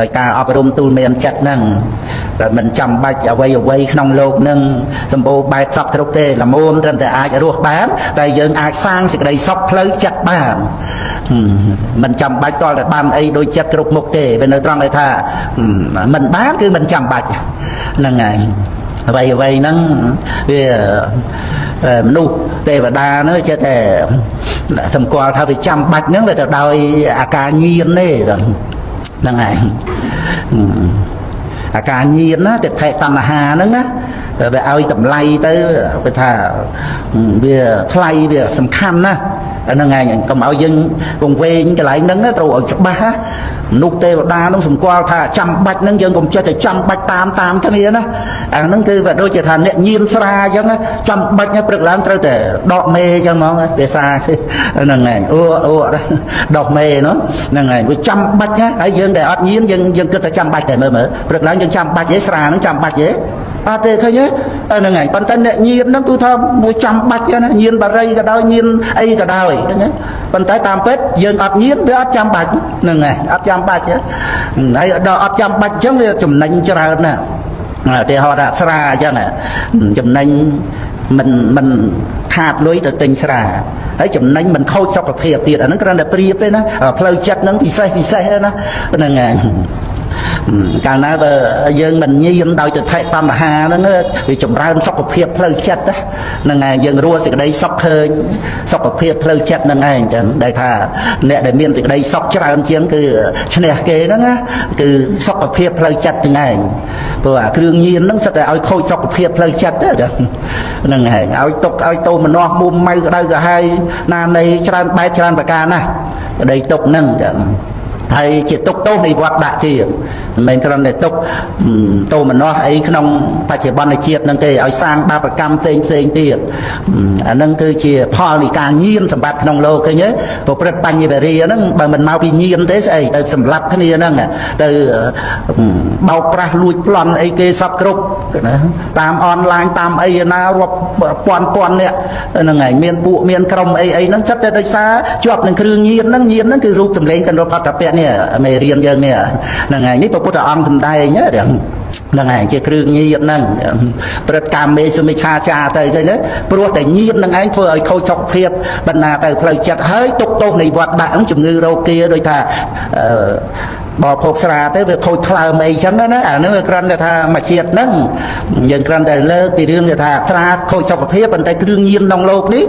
ដោយការអប់រំទូលមានចិត្តហ្នឹងតែមិនចាំបាច់អ្វីក្នុងលោកហ្នឹងសម្បូរបែបសពគ្រប់ទេល្មមត្រឹមតែអាចរស់បានតែយើងអាចសាងសេចក្តីសុខផ្លូវចិត្តបានមិនចាំបាច់តតែបានអីដូចចិត្តគ្រប់មុខទេវានៅត្រង់ដែលថាមិនបានគឺមិនចាំបាច់ហ្នឹងហើយអ្វីហ្នឹងវាមនុស្សទេវតានោះចេះតែសម្គាល់ថាវាចាំបាច់ហ្នឹងវាទៅដោយអាការញៀនទេហ្នឹងហើយអាការញៀនណាទិដ្ឋិតណ្ហាហ្នឹងណាវាឲ្យតម្លៃទៅវាថាវាថ្លៃវាសំខាន់ណាហ្នឹងហើយកុំឲ្យយើងវង្វេងកន្លែងហ្នឹងត្រូវឲ្យច្បាស់មនុស្សទេវតាហ្នឹងសម្គាល់ថាចាំបាច់ហ្នឹងយើងកុំចេះតែចាំបាច់តាមគ្នាណាអាហ្នឹងគឺវាដូចជាថាអ្នកញៀនស្រាអញ្ចឹងចាំបាច់ព្រឹកឡើងត្រូវតែដកមេអញ្ចឹងហ្មងភាសាហ្នឹងហើយអូដកមេហ្នឹងហើយវាចាំបាច់ហើយយើងដែលអត់ញៀនយើងគិតថាចាំបាច់តែមើលព្រឹកឡើងយើងចាំបាច់ទេស្រាហ្នឹងចាំបាច់ទេអត់ទេឃើញទេហ្នឹងហើយប៉ុន្តែអ្នកញៀនហ្នឹងគឺថាមួយចាំបាច់ណាញៀនបារីក៏ដោយញៀនអីក៏ដោយឃើញទេប៉ុន្តែតាមពិតយើងអត់ញៀនវាអត់ចាំបាច់ហ្នឹងហើយអត់ចាំបាច់ទេហើយដល់អត់ចាំបាច់អញ្ចឹងវាចំណេញច្រើនណាឧទាហរណ៍ថាស្រាអញ្ចឹងចំណេញមិនខាតលុយទៅទិញស្រាហើយចំណេញមិនខូចសុខភាពទៀតអាហ្នឹងគ្រាន់តែប្រៀបទេណាផ្លូវចិត្តហ្នឹងពិសេសណាហ្នឹងហើយកាលណាបើយើងមិនញៀនដោយទិដ្ឋិតណ្ហាហ្នឹងវាចម្រើនសុខភាពផ្លូវចិត្តហ្នឹងហើយយើងរស់សេចក្តីសុខឃើញសុខភាពផ្លូវចិត្តហ្នឹងឯងចឹងដែលថាអ្នកដែលមានសេចក្តីសុខច្រើនជាងគឺឈ្នះគេហ្នឹងណាគឺសុខភាពផ្លូវចិត្តហ្នឹងឯងព្រោះអាគ្រឿងញៀនហ្នឹងសិតតែឲ្យខូចសុខភាពផ្លូវចិត្តហ្នឹងហើយឲ្យទុកឲ្យតោមនោះមុំម៉ៅក្តៅក្រហាយណានៃច្រើនបែបច្រើនប្រការណាក្តីទុកហ្នឹងចឹងហើយជាទុកទោសនៃវត្តដាក់ទៀតមិនមែនគ្រាន់តែទុកទោមនស្សអីក្នុងបច្ចុប្បន្នជាតិហ្នឹងទេឲ្យសាងបាបកម្មផ្សេងទៀតអាហ្នឹងគឺជាផលនៃការញៀនសម្បត្តិក្នុងលោកឃើញទេប្រព្រឹត្តបញ្ញវេរីហ្នឹងបើមិនមកពីញៀនទេស្អីទៅសម្លាប់គ្នាហ្នឹងទៅបោកប្រាស់លួចប្លន់អីគេសពគ្រប់ណាតាមអនឡាញតាមអីណារាប់ពាន់នាក់ហ្នឹងហើយមានពួកមានក្រុមអីហ្នឹងសិតតែដោយសារជាប់នឹងគ្រឿងញៀនហ្នឹងគឺរូបសម្លេងកណ្ដុរផតពៈនេះមេរៀនយើងនេះហ្នឹងហើយនេះព្រះពុទ្ធអង្គសម្ដែងហ្នឹងហើយជាគ្រឿងញៀនហ្នឹងព្រឹត្តកាមេសុមិឆាចាទៅឃើញទេព្រោះតែញៀនហ្នឹងឯងធ្វើឲ្យខូចសុខភាពបណ្ណាទៅផ្លូវចិត្តហើយទុកទោសនៃវត្តដាក់ជំងឺរោគាដូចថាបោភោគស្រាទៅវាខូចថ្លើមអីចឹងណាអានេះវាគ្រាន់តែថាមួយជាតិហ្នឹងយើងគ្រាន់តែលើកពីរឿងថាស្រាខូចសុខភាពប៉ុន្តែគ្រឿងញៀនក្នុងលោកនេះ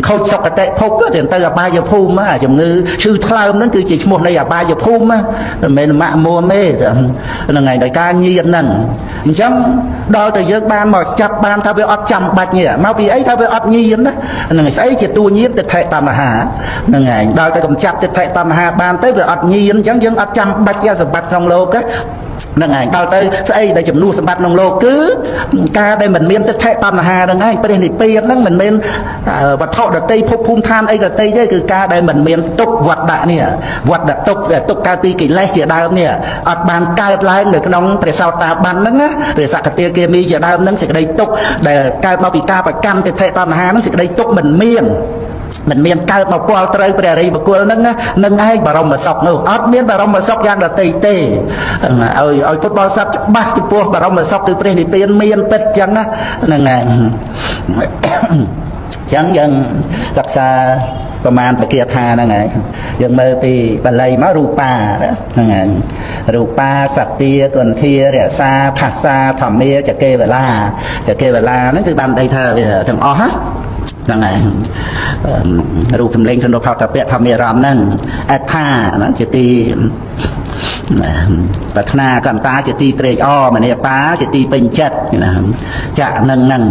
ខូចសុខតិភពទៅអបាយភូមិអាជំងឺឈឺថ្លើមហ្នឹងគឺជាឈ្មោះនៃអបាយភូមិមិនមែនម៉ាក់មួមទេហ្នឹងហើយដោយការញៀនហ្នឹងអញ្ចឹងដល់ទៅយើងបានមកចាប់បានថាវាអត់ចាំបាច់នេះមកពីអីថាវាអត់ញៀនណាហ្នឹងហើយស្អីជាតួញៀនទិដ្ឋិតណ្ហាហ្នឹងហើយដល់ទៅកំចាត់ទិដ្ឋិតណ្ហាបានទៅវាអត់ញៀនអញ្ចឹងយើងអត់ចាំបាច់ជាសម្បត្តិក្នុងលោកហ្នឹងហើយដល់ទៅស្អីដែលចំនួនសម្បត្តិក្នុងលោកគឺការដែលមិនមានទិដ្ឋិតណ្ហាហ្នឹងឯងព្រះនិព្វានហ្នឹងមិនមែនវត្ថុដតីភពភូមិឋានអីដតីទេគឺការដែលមិនមានទុក្ខវត្តដាក់នេះវត្តដាក់ទុក្ខកើតពីកិលេសជាដើមនេះអត់បានកើតឡើងនៅក្នុងព្រះសោតាប័នហ្នឹងណាព្រះសក្តិគាមីជាដើមហ្នឹងសេចក្តីទុក្ខដែលកើតមកពីការប្រកម្មទិដ្ឋិតណ្ហាហ្នឹងសេចក្តីទុក្ខមិនមានកើតមកពលត្រូវព្រះរិយបុគ្គលហ្នឹងនឹងឯងបរមសុខនោះអត់មានបរមសុខយ៉ាងដតីទេឲ្យពុទ្ធបរិស័ទច្បាស់ចំពោះបរមសុខគឺព្រះនិព្វានមានពិតចឹងណាហ្នឹងឯងចឹងយើងសិក្សាប្រមាណបគាថាហ្នឹងឯងយើងមើលពីបាលីមករូបាហ្នឹងឯងរូបាសត្យាគន្ធារក្សាភាសាធម្មាចកេវឡាហ្នឹងគឺបានដីថាទាំងអស់ហ្នឹងហើយរូបសម្លេងក្នុងផតពៈធម្មារម្មណ៍ហ្នឹងអត្ថាហ្នឹងជាទីប្រាថ្នាកន្តាជាទីត្រេកអរមនីបាជាទីពេញចិត្តណាចាក់ហ្នឹង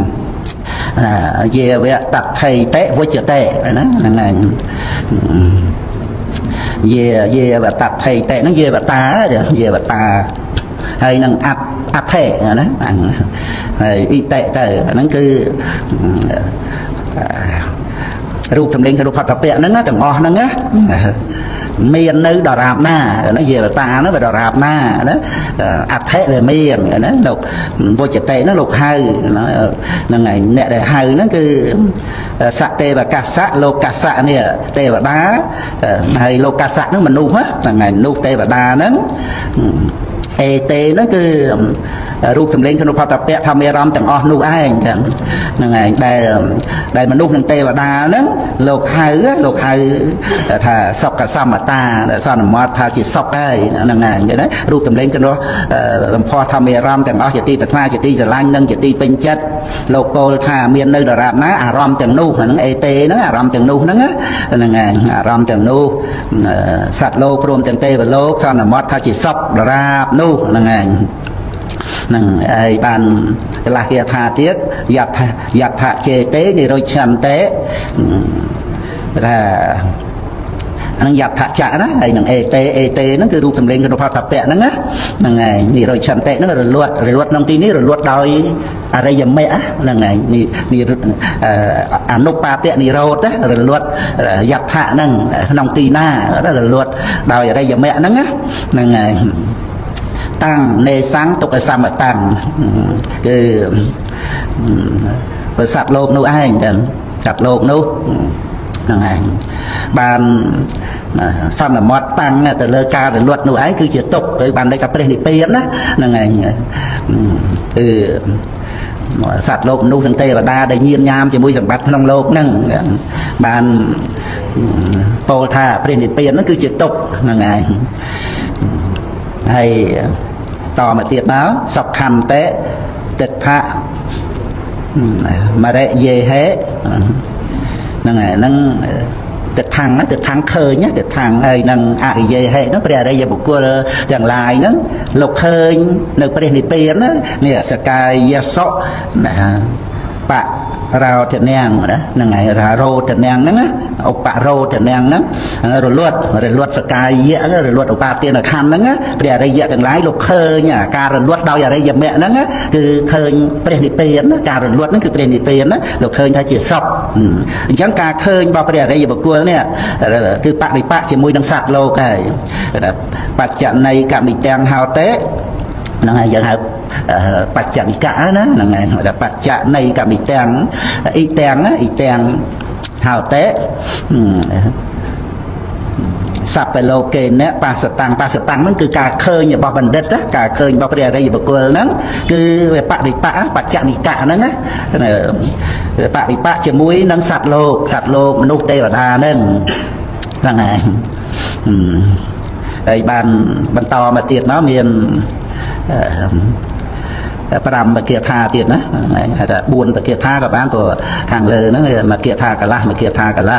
យាវៈតថៃតេវជ្ជតេណាហ្នឹងហើយយាវៈតថៃតេហ្នឹងយាវតាហើយនឹងអថេណាហើយអ៊ីតេទៅហ្នឹងគឺរូបសម្លេងរូបផតពៈហ្នឹងទាំងអស់ហ្នឹងណា miền nơi đò rạp na nó về là ta nó về đò rạp na nó áp thế về miền nó lục vô chợ tệ nó lục hai nó ngày nè để hai nó cứ sạ tê và cà sạ lô cà sạ nè tê và đá hay lô cà sạ nó mình nu hết là ngày nu tê và đá nó tê nó cứรูปสำเร็จขนมพอตะเปะทำเอรอมแต่งอ้อนูไอ้กันนั่งไงได้มันลูกนั่งเตวดานั่งโลกหายถ้าซอกกับซ้ำมาตาซ้อนมอดถ้าจิตซอกได้นั่งไงกันนะรูปสำเร็จขนมพอทำเอรอมแต่งอ้อจะตีแต่ข้าจะตีจะล้างนั่งจะตีเป็นจัดโลกโกถ้าเมียนnơiดาราบนะอารอมแต่งนูนั่งเตนั่งอารอมแต่งนูนั่งนั่งไงอารอมแต่งนูสัตว์โลกรวมแต่งเตวโลกซ้อนมอดถ้าจิตซอกดาราบนูนั่งไงนั่งไอ้บ้านลาเกียธาเตี้ยยัดถะเจเต้ในโรยชันเต้แต่อันนั้นยัดถะจะนะไอ้หนังเอเตนั่นคือรูปสำเร็จกันพอทับแปะนั่นนะนั่งไงนี่โรยชันเต้นั่นคือลวดน้องทีนี้ลวดดอยอะไรยังไม่อะนั่งไงนี่อนุปาเตนี่โรดนะลวดยัดถะนั่งน้องตีหน้านั่นลวดดอยอะไรยังไม่นั่งนะนั่งไงตั้งในสังตุกสามตั้งคือบริษัทโลกนู้นไอ้กันจัดโลกนู้นนั่นไงบานสามมอดตั้งแต่เลิกการลวดนู้นไอ้คือเฉียดตกโดยบานได้กับประเด็นเปลี่ยนนะนั่นไงคือสัตว์โลกนู้นทั้งเทวดาได้เงียบยามจะมุ้ยสัมผัสทั้งโลกนั่งบานโพธาประเด็นเปลี่ยนนั่นคือเฉียดตกนั่นไงให้ต่อมาเตียดแล้วสอบคำเตะติดพระมาได้เย่เฮนั่งไงนั่งติดทางเคยเนี่ยติดทางไอ้นั่งอาเย่เฮนั่งเปลี่ยนอะไรอย่างบุกตัวอย่างลายนั่งหลกเคยหนึ่งประเด็นเปลี่ยนนะเนี่ยสกายยาโซนะปะเราจะแนงนะนั่งไงเราโรจะแนงนั่งนะเอาปะโรจะแนงนั่งเราลวดสกายเยอะเราลวดเอาปะเตียนคำนั่งนะเปลี่ยนอะไรเยอะต่างหลายลูกเคยเนี่ยการลวดเราอะไรอย่างแม่นั่งนะคือเคยเปลี่ยนเปลี่ยนนะการลวดนั่นคือเปลี่ยนเปลี่ยนนะลูกเคยถ้าจีซอกยังการเคยบอกเปลี่ยนอะไรอย่างบุกลัวเนี่ยคือปะในปะจะมวยดังสัตว์โลกไงปัจจัยในกับมีแตงฮาวเต้นั่งไงอย่างไรปัจจัยกะนะนั่นไงแต่ปัจจัยในกับอีแตงนะอีแตงหาวเตะสับไปโลเกนเนี่ยปาสตังนั่นคือการเคยเนี่ยบอกบันเด็ดนะการเคยบอกเรียอะไรอย่างบอกเกลือนั้นคือปัจจัยกะนั่นนะปัจจัยจะมุ้ยนั่งสัตว์โลกมนุษย์เทวดานั่นนั่นไงไอ้บ้านบรรทอมาเตียดเนาะเมียนประดามมาเกียร์ธาเตียนนะแต่บุญมาเกียร์ธากับบ้านตัวทางเลยนั่นมาเกียร์ธากันละมาเกียร์ธากันละ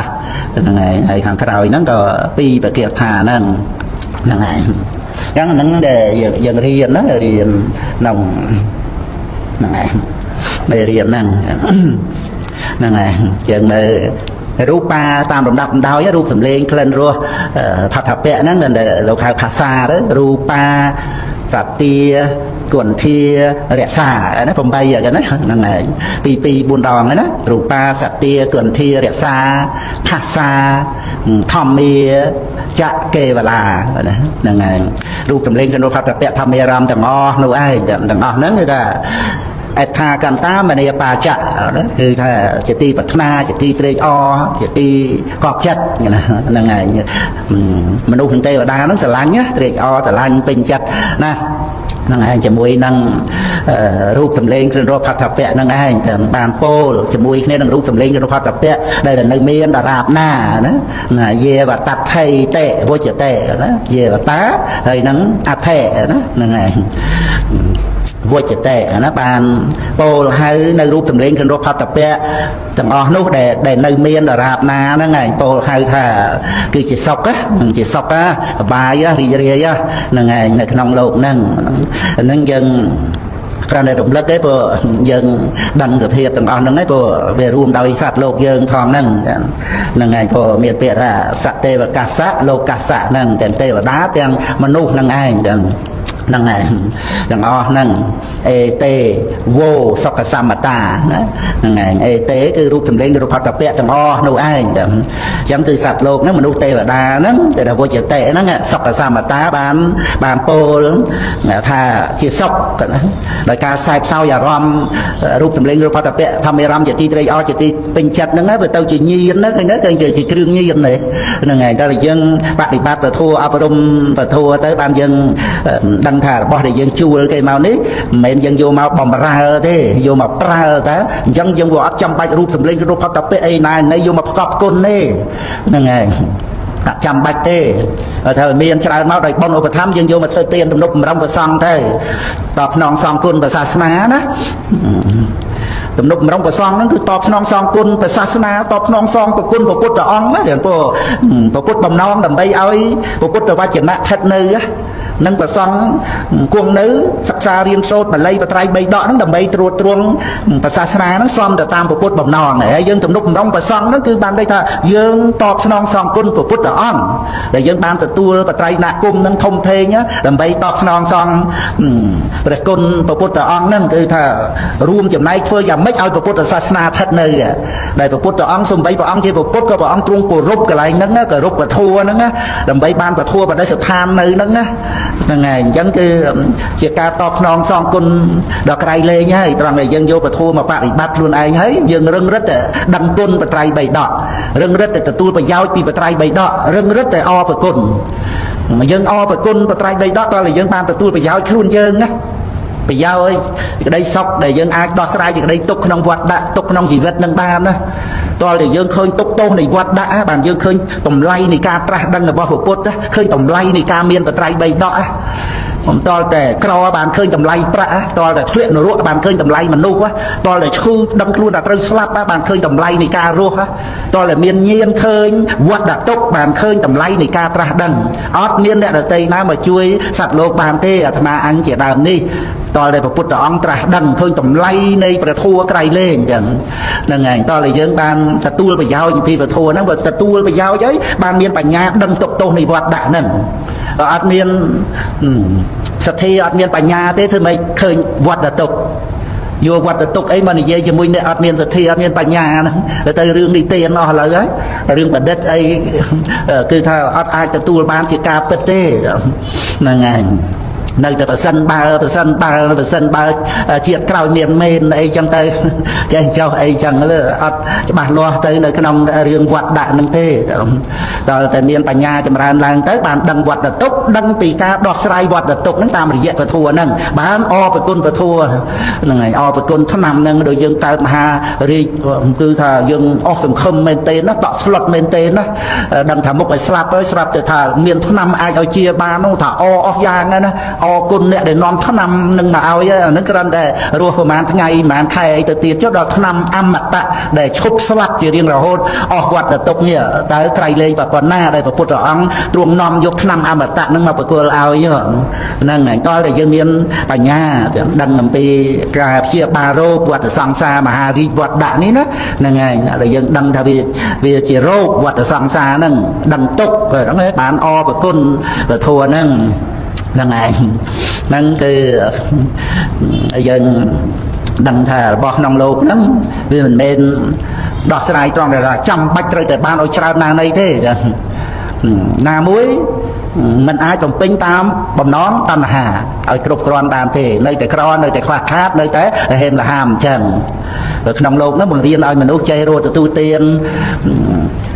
นั่นไงไอ้ทางคราวนั้นก็ปีมาเกียร์ธานั่นนั่นไงงั้นนั่นเดี๋ยวยังเรียนนะเรียนนั่งนั่นไงไม่เรียนนั่งนั่นไงยังไม่รูปปลาตามลำดับดาวรูปสำเร็จเคลื่อนรัวผัดถับแปะนั่นนั่นเราขายภาษาเด้อรูปปลาสัตเตียกวนเทียเรียซาอันนั้นผมไปอย่างนั้นนั่นไงปีบุญดองนะรูปปลาสัตเตียกวนเทียเรียซาภาษาทอมเมียจะเกวลานั่นไงรูปสำเร็จกันโดยผัดถับแปะทำเมียรำแต่งอโน้ไอ้แต่งอนั้นเลยนะไอ้ทากันตามมันในป่าจัดคือถ้าจะตีปัตนาจะตีเตยจะตีกอกจัดอย่างนั้นนั่งไงมนุษย์ทั้งเทวดานั่งสลังเนี่ยเตยแต่ลังเป็นจัดนะนั่งไงจะมวยนั่งรูปสำเร็จคือรูปผัดถับแปะนั่งไงแต่บานโป้จะมวยเนี่ยนั่งรูปสำเร็จคือรูปผัดถับแปะได้แต่ในเมียนดาราบหน้านะเย่ว่าตัดไทยเตะโบจะเตะนะเย่ว่าตาเฮ้ยนั่งอาเทะนะนั่งไงวัวจะเตะนะบานโปให้ในรูปสำเร็จกันรูปพัดตะเปะต่างอ๋อนู้แต่ในเมียนดาราบนานั่นไงโปให้ถ้าคือจิตซอกอะบายะรียะนั่นไงในขนมโลกนั่นยังการในดมเล็กได้พอยังดังสะเพียบต่างอ๋อนั่นไงพอไปรวมดาวอิสัตโลกยังทองนั่นไงพอเมียเปียระสัตเตวกาสะโลกาสะนั่นแต่เตวดาแต่มนุษย์นั่นไง ហ្នឹងហើយទាំងអស់ហ្នឹងអេតេវោសុខសមតាណាហ្នឹងហើយអេតេគឺរូបសម្លេងរូបផតពៈទាំងអស់នោះឯងអញ្ចឹងគឺសត្វលោកហ្នឹងមនុស្សទេវតាហ្នឹងតែថាវជតិហ្នឹងសុខសមតាបានពោលថាជាសុខដោយការខ្សែផ្សោយអារម្មណ៍រូបសម្លេងរូបផតពៈធម្មអារម្មណ៍ជាទីត្រេកអរជាទីពេញចិត្តហ្នឹងវាទៅជាញៀនហ្នឹងឃើញទេគឺជាគ្រឿងញៀនហ្នឹងហើយតែយើងបប្រតិបត្តិពធអប់រំពធទៅបានយើងដឹងថារបស់ដែលយើងជួលគេមកនេះមិនមែនយើងយកមកបំរើទេយកមកប្រើតែអញ្ចឹងយើងក៏អត់ចាំបាច់រូបសម្លេងរូបផតពៈអីណាយកមកផ្កប់គុណទេហ្នឹងហើយអត់ចាំបាច់ទេថាមានច្រើនមកដោយបុណ្យឧបត្ថម្ភយើងយកមកធ្វើទានទំនុកបំរុងព្រះសង្ឃទៅតបស្នងសងគុណព្រះសាសនាណាទំនុកបំរុងព្រះសង្ឃហ្នឹងគឺតបស្នងសងគុណព្រះសាសនាតបស្នងសងប្រគុណព្រះពុទ្ធអង្គណាទាំងពួកព្រះពុទ្ធបំណងដើម្បីឲ្យព្រះពុទ្ធវចនៈស្ថិតនៅនឹងព្រះសង្ឃគង់នៅសិក្សារៀនសូត្របាលីបត្រៃបីដកហ្នឹងដើម្បីត្រួតត្រងព្រះសាសនាហ្នឹងសមទៅតាមព្រះពុទ្ធបំណងហើយយើងទំនុកបំរុងព្រះសង្ឃហ្នឹងគឺបានន័យថាយើងតបស្នងសងគុណព្រះពុទ្ធអង្គដែលយើងបានទទួលបត្រៃណគុំហ្នឹងធំធេងដើម្បីតបស្នងសងព្រះគុណព្រះពុទ្ធអង្គហ្នឹងគឺថារួមចំណែកធ្វើយ៉ាងម៉េចឲ្យព្រះពុទ្ធសាសនាស្ថិតនៅដែលព្រះពុទ្ធអង្គសំបីព្រះអង្គជាព្រះពុទ្ធក៏ព្រះអង្គទ្រង់គោរពកន្លែងហ្នឹងគោរពពធហ្នឹងដើម្បីបានពធបដិស្ថាននៅហ្នឹងណាហ្នឹងហើយអញ្ចឹងគឺជាការតបស្នងសងគុណដល់ក្រៃលែងហើយត្រង់តែយើងយកពធមកបប្រតិបត្តិខ្លួនឯងហើយយើងរឹងរិតតែដឹងគុណបត្រៃបីដករឹងរិតតែទទួលប្រយោជន៍ពីបត្រៃបីដករឹងរិតតែអរប្រគុណយើងអរប្រគុណបត្រៃបីដកតើយើងបានទទួលប្រយោជន៍ខ្លួនយើងណាប្រយោជន៍ក្តីសុខដែលយើងអាចដោះស្រាយជាក្តីទុកក្នុងវត្តដាក់ទុកក្នុងជីវិតនឹងបានណាតើយើងឃើញទុកទោសនៃវត្តដាក់បានយើងឃើញតម្លៃនៃការត្រាស់ដឹងរបស់ព្រះពុទ្ធឃើញតម្លៃនៃការមានបត្រៃបីដកមិនតល់តែក្របានឃើញតម្លៃប្រាក់តល់តែធ្លាក់នរកបានឃើញតម្លៃមនុស្សតល់តែឈឺដឹងខ្លួនថាត្រូវស្លាប់បានឃើញតម្លៃនៃការរស់តល់តែមានញៀនឃើញវត្តដាក់ទុកបានឃើញតម្លៃនៃការត្រាស់ដឹងអត់មានអ្នកដទៃណាមកជួយសត្វលោកបានទេអាត្មាអញជាដើមនេះតលតែព្រះពុទ្ធអង្គត្រាស់ដឹងឃើញតម្លៃនៃព្រះធម៌ក្រៃលែងចឹងហ្នឹងហើយតលតែយើងបានទទួលប្រយោជន៍ពីព្រះធម៌ហ្នឹងបើទទួលប្រយោជន៍ហើយបានមានបញ្ញាដឹងទុកទោសនៃវត្តដាក់ហ្នឹងអត់មានសទ្ធាអត់មានបញ្ញាទេធ្វើម៉េចឃើញវត្តដាក់ទុកយកវត្តទុកអីមកនិយាយជាមួយអ្នកអត់មានសទ្ធាអត់មានបញ្ញាហ្នឹងទៅរឿងនេះទេអស់ឥឡូវហើយរឿងបណ្ឌិតអីគឺថាអត់អាចទទួលបានជាការពិតទេហ្នឹងហើយនៅតែប្រសិនបើជាតិក្រោយមានមែនអីចឹងទៅចេះចោះអីចឹងលើអត់ច្បាស់លាស់ទៅនៅក្នុងរឿងវត្តដាក់នឹងទេដល់តែមានបញ្ញាចម្រើនឡើងទៅបានដឹងវត្តទុកដឹងពីការដោះស្រាយវត្តទុកហ្នឹងតាមរយៈពធហ្នឹងបានអរប្រគុណពធហ្នឹងហើយអរប្រគុណឆ្នាំហ្នឹងដូចយើងកើតមហារាជគឺថាយើងអស់សង្ឃឹមមែនទេណាតក់ស្លុតមែនទេណាដឹងថាមុខឲ្យស្លាប់ហើយស្រាប់តែថាមានឆ្នាំអាចឲ្យជាបាននោះថាអស់យ៉ាងណាអរគុណអ្នកដែលនាំឆ្នាំនឹងមកឲ្យអានឹងគ្រាន់តែរស់ប្រហែលថ្ងៃប្រហែលខែអីទៅទៀតចុះដល់ឆ្នាំអមតៈដែលឈប់ស្លាប់ជារៀងរហូតអស់វត្តទុកនេះតើក្រៃលែងប៉ុណ្ណាដែលព្រះពុទ្ធអង្គទ្រង់នាំយកឆ្នាំអមតៈនឹងមកប្រគល់ឲ្យហ្នឹងហើយតើតែយើងមានបញ្ញាដឹងអំពីការព្យាបាលរោគវត្តសង្សារមហារាជវត្តដាក់នេះណាហ្នឹងហើយដែលយើងដឹងថាវាជារោគវត្តសង្សារហ្នឹងដឹងទុកហ្នឹងបានអរប្រគុណព្រះធម៌ហ្នឹងហ្នឹងឯងហ្នឹងគឺយើងដឹងថារបស់ក្នុងលោកហ្នឹងវាមិនមែនដោះស្រាយត្រង់តែចាំបាច់ត្រូវតែបានឲ្យច្រើនណាស់ណីទេណាមួយមិនអាចបំពេញតាមបំណងតណ្ហាឲ្យគ្រប់គ្រាន់បានទេនៅតែក្រនៅតែខ្វះខាតនៅតែហេមលហាមអញ្ចឹងក្នុងលោកហ្នឹងបង្រៀនឲ្យមនុស្សចេះរស់ទទួលទាន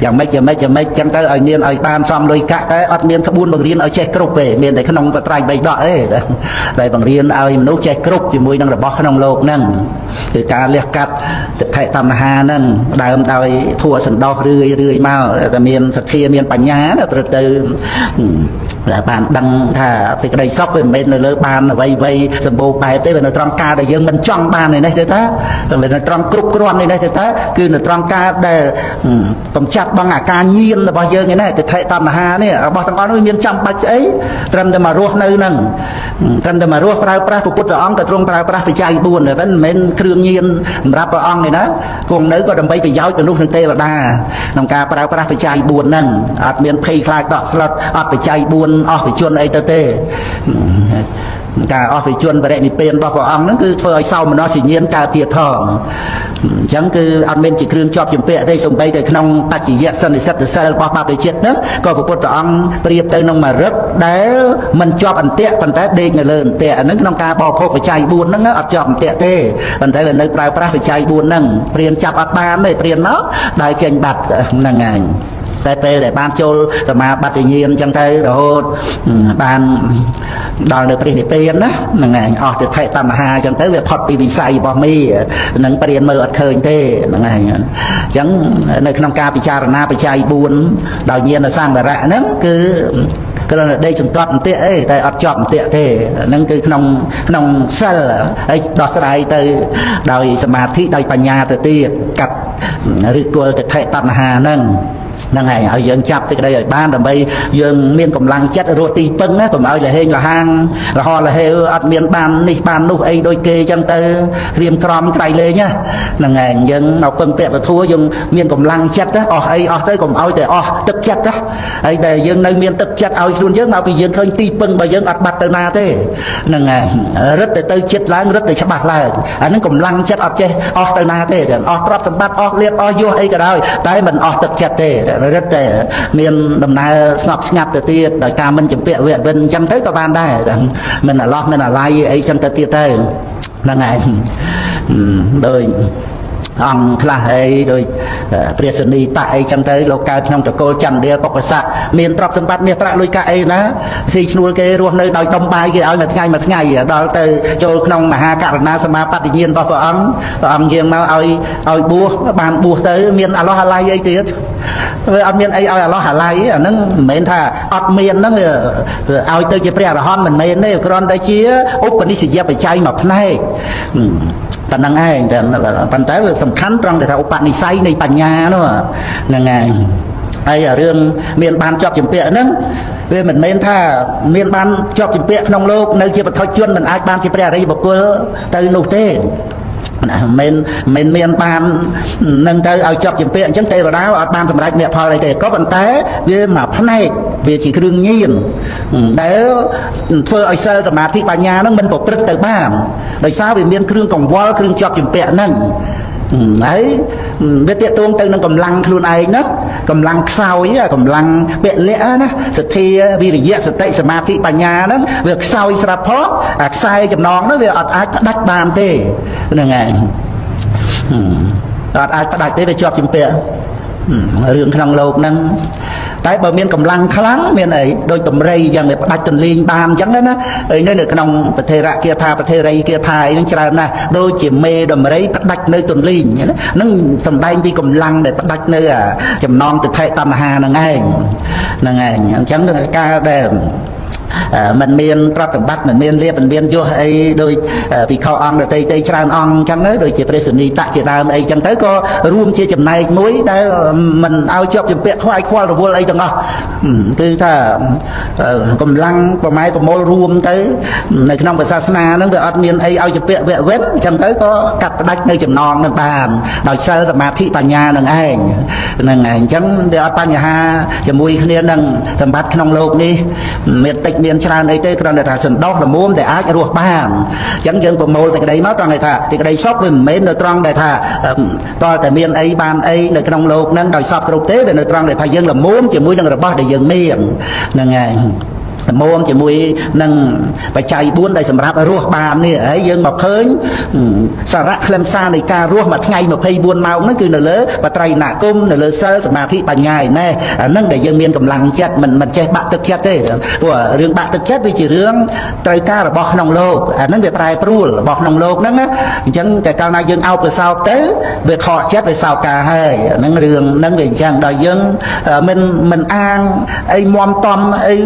យ៉ាងម៉េចចឹងទៅឲ្យមានឲ្យបានសំលុយកាក់តែអត់មានក្បួនបង្រៀនឲ្យចេះគ្រប់ទេមានតែក្នុងបត្រៃបីដកទេតែបង្រៀនឲ្យមនុស្សចេះគ្រប់ជាមួយនឹងរបស់ក្នុងលោកហ្នឹងគឺការលះកាត់ទិដ្ឋិតណ្ហាហ្នឹងដើមដោយធัวសន្តោសរឿយមកតែមានសទ្ធាមានបញ្ញាត្រូវទៅបានដឹងថាសេចក្តីសុខវាមិនមែននៅលើបានអ្វីសម្បូរបែបទេវានៅត្រង់ការដែលយើងមិនចង់បាននេះទេតានៅត្រង់គ្រប់គ្រាន់នេះទេតាគឺនៅត្រង់ការដែលកំចាត់បងអាការញៀនរបស់យើងឯនេះទិដ្ឋិតណ្ហានេះរបស់ទាំងអស់នោះមានចាំបាច់ស្អីត្រឹមតែមករស់នៅហ្នឹងត្រឹមតែមករស់ប្រើប្រាស់ពុទ្ធអង្គក៏ទ្រង់ប្រើប្រាស់បច្ច័យ4ដែរមិនមែនគ្រឿងញៀនសម្រាប់ព្រះអង្គទេណាគង់នៅក៏ដើម្បីប្រយោជន៍មនុស្សនិងទេវតាក្នុងការប្រើប្រាស់បច្ច័យ4ហ្នឹងអត់មានភ័យខ្លាចដកស្លុតអត់បច្ច័យ4អស់វិជនអីទៅទេ ការអស់វិជនបរិនិព្វានរបស់ព្រះអង្គហ្នឹងគឺធ្វើឲ្យសោមនស្សញ្ញាណកើតទៀតផងអញ្ចឹងគឺអត់មានជាគ្រឿងជាប់ជំពាក់ទេសូម្បីតែក្នុងបច្ចយៈសន្និសិទសិលរបស់បព្វជិតហ្នឹងក៏ព្រះពុទ្ធអង្គប្រៀបទៅនឹងមរឹកដែលមិនជាប់អន្ទាក់ប៉ុន្តែដេកនៅលើអន្ទាក់ហ្នឹងក្នុងការបរិភោគបច្ច័យ4ហ្នឹងអត់ជាប់អន្ទាក់ទេប៉ុន្តែវានៅប្រើប្រាស់បច្ច័យ4ហ្នឹងព្រានចាប់អត់បានទេព្រានមកដើរចេញបាត់ហ្នឹងឯងតែពេលដែលបានចូលសមាបត្តិញាណអញ្ចឹងទៅរហូតបានដល់នៅព្រះនិព្វានណាហ្នឹងឯងអស់ទិដ្ឋិតណ្ហាអញ្ចឹងទៅវាផុតពីវិស័យរបស់មីនឹងព្រានមើលអត់ឃើញទេហ្នឹងឯងអញ្ចឹងនៅក្នុងការពិចារណាបច្ច័យ4ដោយញាណសង្វរៈហ្នឹងគឺគ្រាន់តែដេកសន្ទាប់អន្ទាក់អីតែអត់ជាប់អន្ទាក់ទេហ្នឹងគឺក្នុងសិលហើយដោះស្រាយទៅដោយសមាធិដោយបញ្ញាទៅទៀតកាត់ឬគល់ទិដ្ឋិតណ្ហាហ្នឹងហ្នឹងហើយឲ្យយើងចាប់ទឹកដីឲ្យបានដើម្បីយើងមានកម្លាំងចិត្តរស់ទីពឹងណាកុំឲ្យលហេងលហាងរហ័សលហេវអត់មានបាននេះបាននោះអីដូចគេអញ្ចឹងទៅក្រៀមក្រំក្រៃលែងហ្នឹងហើយយើងមកពឹងពាក់ពធัวយើងមានកម្លាំងចិត្តអស់អីអស់ទៅកុំឲ្យតែអស់ទឹកចិត្តណាហើយតែយើងនៅមានទឹកចិត្តឲ្យខ្លួនយើងមកពីយើងឃើញទីពឹងរបស់យើងអត់បាត់ទៅណាទេហ្នឹងហើយរឹតទៅចិត្តឡើងរឹតទៅច្បាស់ឡើងអាហ្នឹងកម្លាំងចិត្តអត់ចេះអស់ទៅណាទេអស់ទ្រព្យសម្បត្តិអស់លៀបអស់យសអីក៏ដោយតែមិនអស់ទឹកចិត្តទេរឹតតែមានដំណើរស្ងប់ស្ងាត់ទៅទៀតដោយការមិនចម្ពាក់វៈវិនអញ្ចឹងទៅក៏បានដែរមិនអាឡោះមិនអាឡ័យអីអញ្ចឹងទៅទៀតទៅហ្នឹងហើយដោយអង្គខ្លះអីដោយព្រះសនីតៈអីចឹងទៅលោកកើតក្នុងតកូលចន្ទរាលបុព្វស័ក្តិមានទ្រព្យសម្បត្តិមាសប្រាក់លុយកាក់អីណាស៊ីឈ្នួលគេរស់នៅដោយដុំបាយគេឲ្យមួយថ្ងៃដល់ទៅចូលក្នុងមហាករណាសមាបត្តិញាណរបស់ព្រះអង្គយាងមកឲ្យបួសបានបួសទៅមានអាឡោះអាឡ័យអីទៀតវាអត់មានអីឲ្យអាឡោះអាឡ័យអាហ្នឹងមិនមែនថាអត់មានហ្នឹងឲ្យទៅជាព្រះអរហន្តមិនមែនទេគ្រាន់តែជាឧបនិស្សយបច្ច័យមួយផ្នែកប៉ុណ្្នឹងឯងតែប៉ុន្តែវាសំខាន់ត្រង់ដែលថាឧបនិស្ស័យនៃបញ្ញានោះហ្នឹងឯងហើយរឿងមានបានជាប់ជំពាក់ហ្នឹងវាមិនមែនថាមានបានជាប់ជំពាក់ក្នុងលោកនៅជាបុថុជនមិនអាចបានជាព្រះអរិយបុគ្គលទៅនោះទេមិនមានបាននឹងទៅឲ្យជាប់ជំពាក់អញ្ចឹងទេវតាអត់បានសម្រេចមគ្គផលអីទេក៏ប៉ុន្តែវាមកផ្នែកវាជាគ្រឿងញៀនដែលធ្វើឲ្យសិលសមាធិបញ្ញាហ្នឹងមិនប្រព្រឹត្តទៅបានដោយសារវាមានគ្រឿងកង្វល់គ្រឿងជាប់ជំពាក់ហ្នឹងហើយវាទាក់ទងទៅនឹងកម្លាំងខ្លួនឯងណាកម្លាំងខ្សោយកម្លាំងពលៈណាសទ្ធាវិរិយៈសតិសមាធិបញ្ញាហ្នឹងវាខ្សោយស្រាប់ផងអាខ្សែចំណងហ្នឹងវាអត់អាចផ្ដាច់បានទេហ្នឹងឯងអត់អាចផ្ដាច់ទេវាជាប់ជំពាក់រឿងក្នុងលោកហ្នឹងតែបើមានកម្លាំងខ្លាំងមានអីដូចតម្រៃយ៉ាងផ្ដាច់ទន្លេងបានអញ្ចឹងណាហើយនៅក្នុងប្រធេរៈគាថាប្រធេរីគាថាអីហ្នឹងច្រើនណាស់ដូចជាមេតម្រៃផ្ដាច់នៅទន្លេងហ្នឹងសំដែងពីកម្លាំងដែលផ្ដាច់នៅចំណងទិដ្ឋិតណ្ហាហ្នឹងឯងហ្នឹងឯងអញ្ចឹងការដែលមិនមានប្រតិបត្តិមិនមានលៀបមិនមានយសអីដោយពិខុអង្គដទៃច្រើនអង្គអញ្ចឹងដូចជាព្រះសនីតៈជាដើមអីអញ្ចឹងទៅក៏រួមជាចំណែកមួយដែលមិនឲ្យជាប់ជំពាក់ខ្វាយខ្វល់រវល់អីទាំងអស់គឺថាកម្លាំងប្រម៉ែប្រមូលរួមទៅនៅក្នុងសាសនាហ្នឹងវាអត់មានអីឲ្យជំពាក់វៈវិនអញ្ចឹងទៅក៏កាត់ផ្ដាច់នៅចំណងនឹងបានដោយសិលសមាធិបញ្ញានឹងឯងហ្នឹងឯងអញ្ចឹងវាអត់បញ្ហាជាមួយគ្នានឹងសម្បត្តិក្នុងលោកនេះមានតិចមានច្រើនអីទេគ្រាន់តែថាសន្តោសល្មមតែអាចរស់បានអញ្ចឹងយើងប្រមូលតែក្តីមកត្រង់ថាទីក្តីសុខវាមិនមែននៅត្រង់ដែលថាតើតែមានអីបានអីនៅក្នុងលោកហ្នឹងដោយសពគ្រប់ទេវានៅត្រង់ដែលថាយើងល្មមជាមួយនឹងរបស់ដែលយើងមានហ្នឹងហើយល្មមជាមួយនឹងបច្ច័យ4ដែលសម្រាប់រស់បាននេះហើយយើងមកឃើញសារៈខ្លឹមសារនៃការរស់មួយថ្ងៃ24ម៉ោងហ្នឹងគឺនៅលើបត្រៃណគមនៅលើសិលសមាធិបញ្ញាឯណែអាហ្នឹងដែលយើងមានកម្លាំងចិត្តមិនចេះបាក់ទឹកចិត្តទេព្រោះរឿងបាក់ទឹកចិត្តវាជារឿងត្រូវការរបស់ក្នុងលោកអាហ្នឹងវាប្រែប្រួលរបស់ក្នុងលោកហ្នឹងអញ្ចឹងតែកាលណាយើងអោបទៅសោកទៅវាខកចិត្តវាសោកការហើយអាហ្នឹងរឿងហ្នឹងវាអញ្ចឹងដល់យើងមិនអាងអីមមតំអី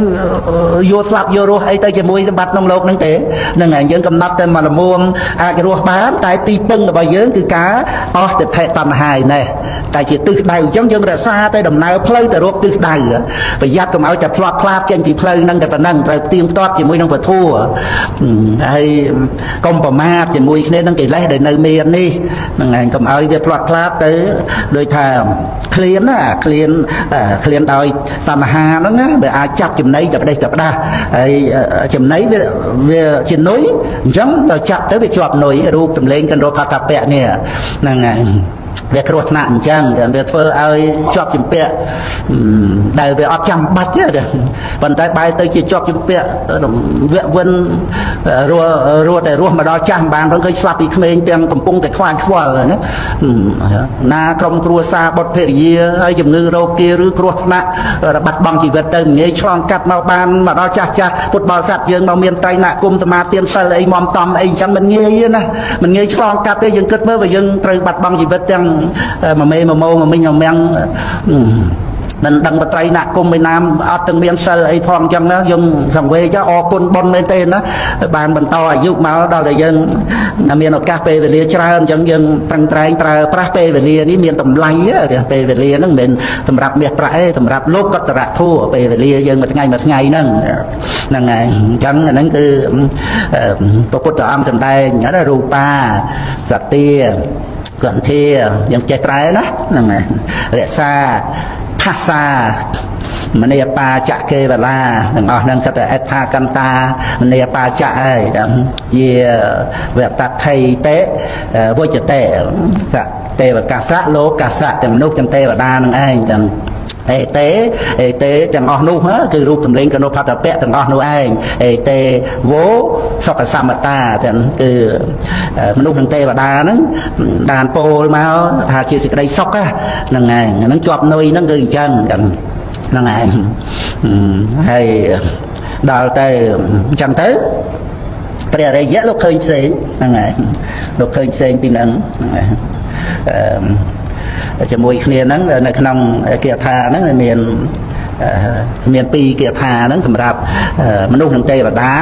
យកស្លាប់យករស់អីទៅជាមួយសម្បត្តិក្នុងលោកហ្នឹងទេហ្នឹងហើយយើងកំណត់តែមកល្មមអាចរស់បានតែទីពឹងរបស់យើងគឺការអស់ទិដ្ឋិតណ្ហាឯណេះតែជាទិសដៅអញ្ចឹងយើងរក្សាតែដំណើរផ្លូវទៅរកទិសដៅប្រយ័ត្នកុំឲ្យតែផ្លាត់ផ្លាតចេញពីផ្លូវហ្នឹងតែប៉ុណ្ណឹងត្រូវទៀងទាត់ជាមួយនឹងពធហើយកុំប្រមាទជាមួយគ្នានឹងកិលេសដែលនៅមាននេះហ្នឹងហើយកុំឲ្យវាផ្លាត់ផ្លាតទៅដូចថាឃ្លានណាឃ្លានដោយតណ្ហាហ្នឹងវាអាចចាប់ចំណីទៅផ្ដេសទៅ ក្តាស់ហើយចំណៃវាជានុយអញ្ចឹងដល់ចាប់ទៅវាជាប់នុយរូបសម្លេងកណ្ដោផតពៈនេះហ្នឹងហើយវាគ្រោះថ្នាក់អញ្ចឹងវាធ្វើឲ្យជាប់ជំពាក់ដែលវាអត់ចាំបាច់ទេប៉ុន្តែបែរទៅជាជាប់ជំពាក់វាវិនរស់តែរស់មកដល់ចាស់បានផងឃើញស្លាប់ពីក្មេងទាំងកំពុងតែខ្វាយខ្វល់ណាណាក្រុមគ្រួសារបុត្រភរិយាហើយជំងឺរោគឬគ្រោះថ្នាក់បាត់បង់ជីវិតទៅងាយឆ្លងកាត់មកបានមកដល់ចាស់ពុទ្ធបរិស័ទយើងមកមានត្រៃណគុំសមាទានសិលអីមមតំអីអញ្ចឹងមិនងាយណាមិនងាយឆ្លងកាត់ទេយើងគិតមើលបើយើងត្រូវបាត់បង់ជីវិតទាំងមួយមេមួយម៉ោងមួយមិញមួយមាំងមិនដឹងបត្រៃណគុំឯណាអត់ទាំងមានសិលអីផងអញ្ចឹងណាយើងសង្វេចអរគុណបុណ្យមែនទេណាបានបន្តអាយុមកដល់តែយើងមានឱកាសពេលវេលាច្រើនអញ្ចឹងយើងប្រឹងប្រែងប្រើប្រាស់ពេលវេលានេះមានតម្លៃពេលវេលាហ្នឹងមិនមែនសម្រាប់មាសប្រាក់ទេសម្រាប់លោកកតរៈធัวពេលវេលាយើងមួយថ្ងៃហ្នឹងហ្នឹងហើយអញ្ចឹងអាហ្នឹងគឺព្រះពុទ្ធអង្គសម្ដែងរូបាសត្យាកន្ធាយ៉ាងចេះត្រែណាហ្នឹងហើយរក្សាផាសាមនីបាចៈកេវលាទាំងអស់ហ្នឹងសិតតែអត្ថាកន្តាមនីបាចៈហើយជាវតថៃតេវជតេទេវកាសៈលោកាសៈទាំងមនុស្សទាំងទេវតានឹងឯងទាំងអេតេទាំងអស់នោះគឺរូបសម្លេងកណុផតពៈទាំងអស់នោះឯងអេតេវោសុខសមតាទាំងគឺមនុស្សនិងទេវតាហ្នឹងដានពោលមកថាជាសេចក្តីសុខហ្នឹងឯងហ្នឹងជាប់នុយហ្នឹងគឺអញ្ចឹងហ្នឹងឯងហើយដល់ទៅអញ្ចឹងទៅព្រះរិយៈលោកឃើញផ្សេងហ្នឹងឯងលោកឃើញផ្សេងពីហ្នឹងជាមួយគ្នាហ្នឹងនៅក្នុងគាថាហ្នឹងមានពីរគាថាហ្នឹងសម្រាប់មនុស្សនិងទេវតា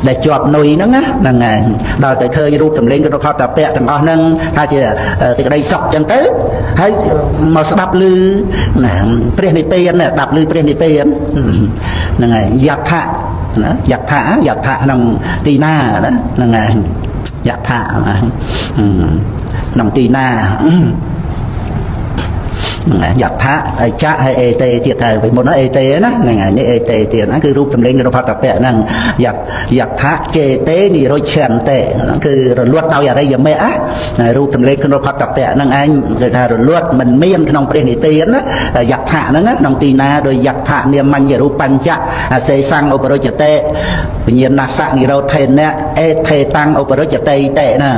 ដែលជាប់នុយហ្នឹងហ្នឹងហើយដល់តែឃើញរូបសម្លេងកណុផតពៈទាំងអស់ហ្នឹងថាជាសេចក្តីសុខអញ្ចឹងទៅហើយមកស្ដាប់ឮព្រះនិព្វានស្ដាប់ឮព្រះនិព្វានហ្នឹងហើយយដ្ឋៈណាយដ្ឋៈក្នុងទីណាណាហ្នឹងហើយយដ្ឋៈក្នុងទីណាយដ្ឋៈអចៈហើយអេតេទៀតទៅពីមុនអេតេណាហ្នឹងហើយនេះអេតេទៀតហ្នឹងគឺរូបសម្លេងរបស់ផតពៈហ្នឹងយដ្ឋៈចេតេនិរុច្ឆន្តិហ្នឹងគឺរលត់ដោយអរិយមគ្គរូបសម្លេងរបស់ផតពៈហ្នឹងឯងគឺថារលត់មិនមានក្នុងព្រះនិព្វានណាយដ្ឋៈហ្នឹងក្នុងទីណាដោយយដ្ឋៈនាមញ្ញរូបបញ្ចៈអសេសੰឧបរុជតេវិញ្ញាណសៈនិរោធេនៈអេថេតាំងឧបរុជតេតេណា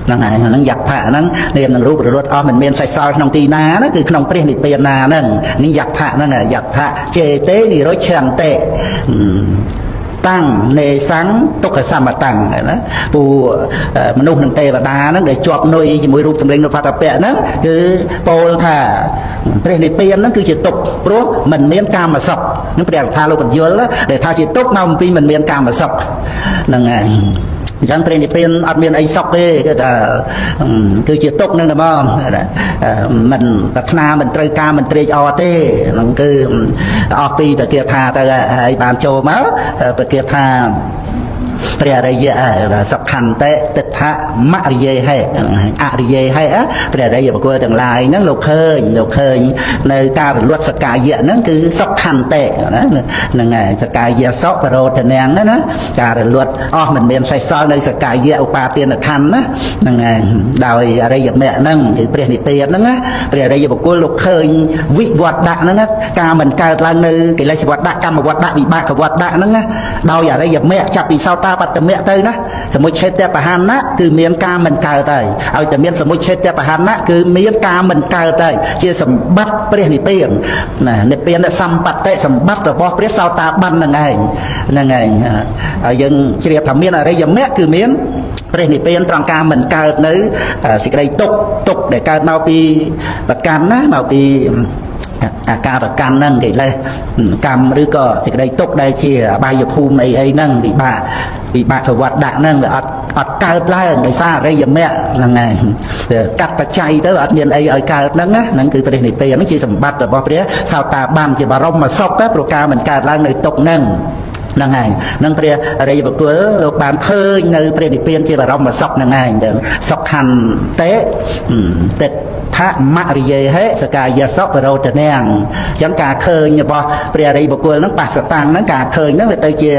ហ្នឹងហើយហ្នឹងយដ្ឋៈហ្នឹងនាមនឹងរូបរលត់អស់មិនមានសេសសល់ក្នុងទីណាណាគឺក្នុងព្រះនិព្វានណាហ្នឹងនេះយដ្ឋៈហ្នឹងយដ្ឋៈចេតេនិរុច្ឆន្តិតាំងនេសੰទុក្ខសមតាំងណាពូមនុស្សនិងទេវតាហ្នឹងដែលជាប់នុយជាមួយរូបសម្លេងរបស់ផតពៈហ្នឹងគឺពោលថាព្រះនិព្វានហ្នឹងគឺជាទុក្ខព្រោះមិនមានកាមសុខនឹងព្រះថាលោកបញ្យល់ដែលថាជាទុក្ខមកអំពីមិនមានកាមសុខហ្នឹងហើយអញ្ចឹងព្រះនិព្វានអត់មានអីសុខទេគឺថាគឺជាទុក្ខនឹងតែមកមិនប្រាថ្នាមិនត្រូវការមិនត្រេកអរទេហ្នឹងគឺអស់ពីប្រគាថាទៅហើយបានចូលមកប្រគាថាព្រះអរិយសុខន្តិទិដ្ឋមរិយេហេអរិយេហេព្រះអរិយបុគ្គលទាំងឡាយហ្នឹងលោកឃើញនៅការរលត់សកាយៈហ្នឹងគឺសុខន្តិណាហ្នឹងហើយសកាយៈសុបរោធនាងណាការរលត់អស់មិនមានសេសសល់នៅសកាយៈឧបាទានខណ្ឌណាហ្នឹងហើយដោយអរិយមគ្គហ្នឹងគឺព្រះនិព្វានហ្នឹងណាព្រះអរិយបុគ្គលលោកឃើញវិវត្តៈហ្នឹងការមិនកើតឡើងនៅកិលេសវត្តៈកម្មវត្តៈវិបាកវត្តៈហ្នឹងណាដោយអរិយមគ្គចាប់ពីសោតាបត្តមគ្គទៅណាសមុច្ឆេទបហានៈគឺមានការមិនកើតហើយឲ្យតែមានសមុច្ឆេទបហានៈគឺមានការមិនកើតហើយជាសម្បត្តិព្រះនិព្វានណានិព្វានសម្បត្តិសម្បត្តិរបស់ព្រះសោតាប័នហ្នឹងឯងហើយយើងជ្រាបថាមានអរិយមគ្គគឺមានព្រះនិព្វានត្រង់ការមិនកើតនៅសេចក្តីទុក្ខដែលកើតមកពីប្រកាន់ណាមកពីអាការប្រកាន់ហ្នឹងកិលេសកម្មឬក៏សេចក្តីទុក្ខដែលជាអបាយភូមិអីហ្នឹងវិបាកវត្តដាក់ហ្នឹងវាអត់កើតឡើងដោយសារអរិយមគ្គហ្នឹងឯងកាត់បច្ច័យទៅអត់មានអីឲ្យកើតហ្នឹងគឺព្រះនិព្វានហ្នឹងជាសម្បត្តិរបស់ព្រះសោតាប័នជាបរមសុខព្រោះការមិនកើតឡើងនៅទុក្ខហ្នឹងហ្នឹងហើយនឹងព្រះអរិយបុគ្គលលោកបានឃើញនៅព្រះនិព្វានជាបរមសុខហ្នឹងឯងទៅសុខខន្តិទិដ្ឋ មរិយេហេសកាយសបរោតនាងចឹងការឃើញរបស់ព្រះអរិយបុគ្គលហ្នឹងបស្សតាំងហ្នឹងការឃើញហ្នឹងវាទៅជា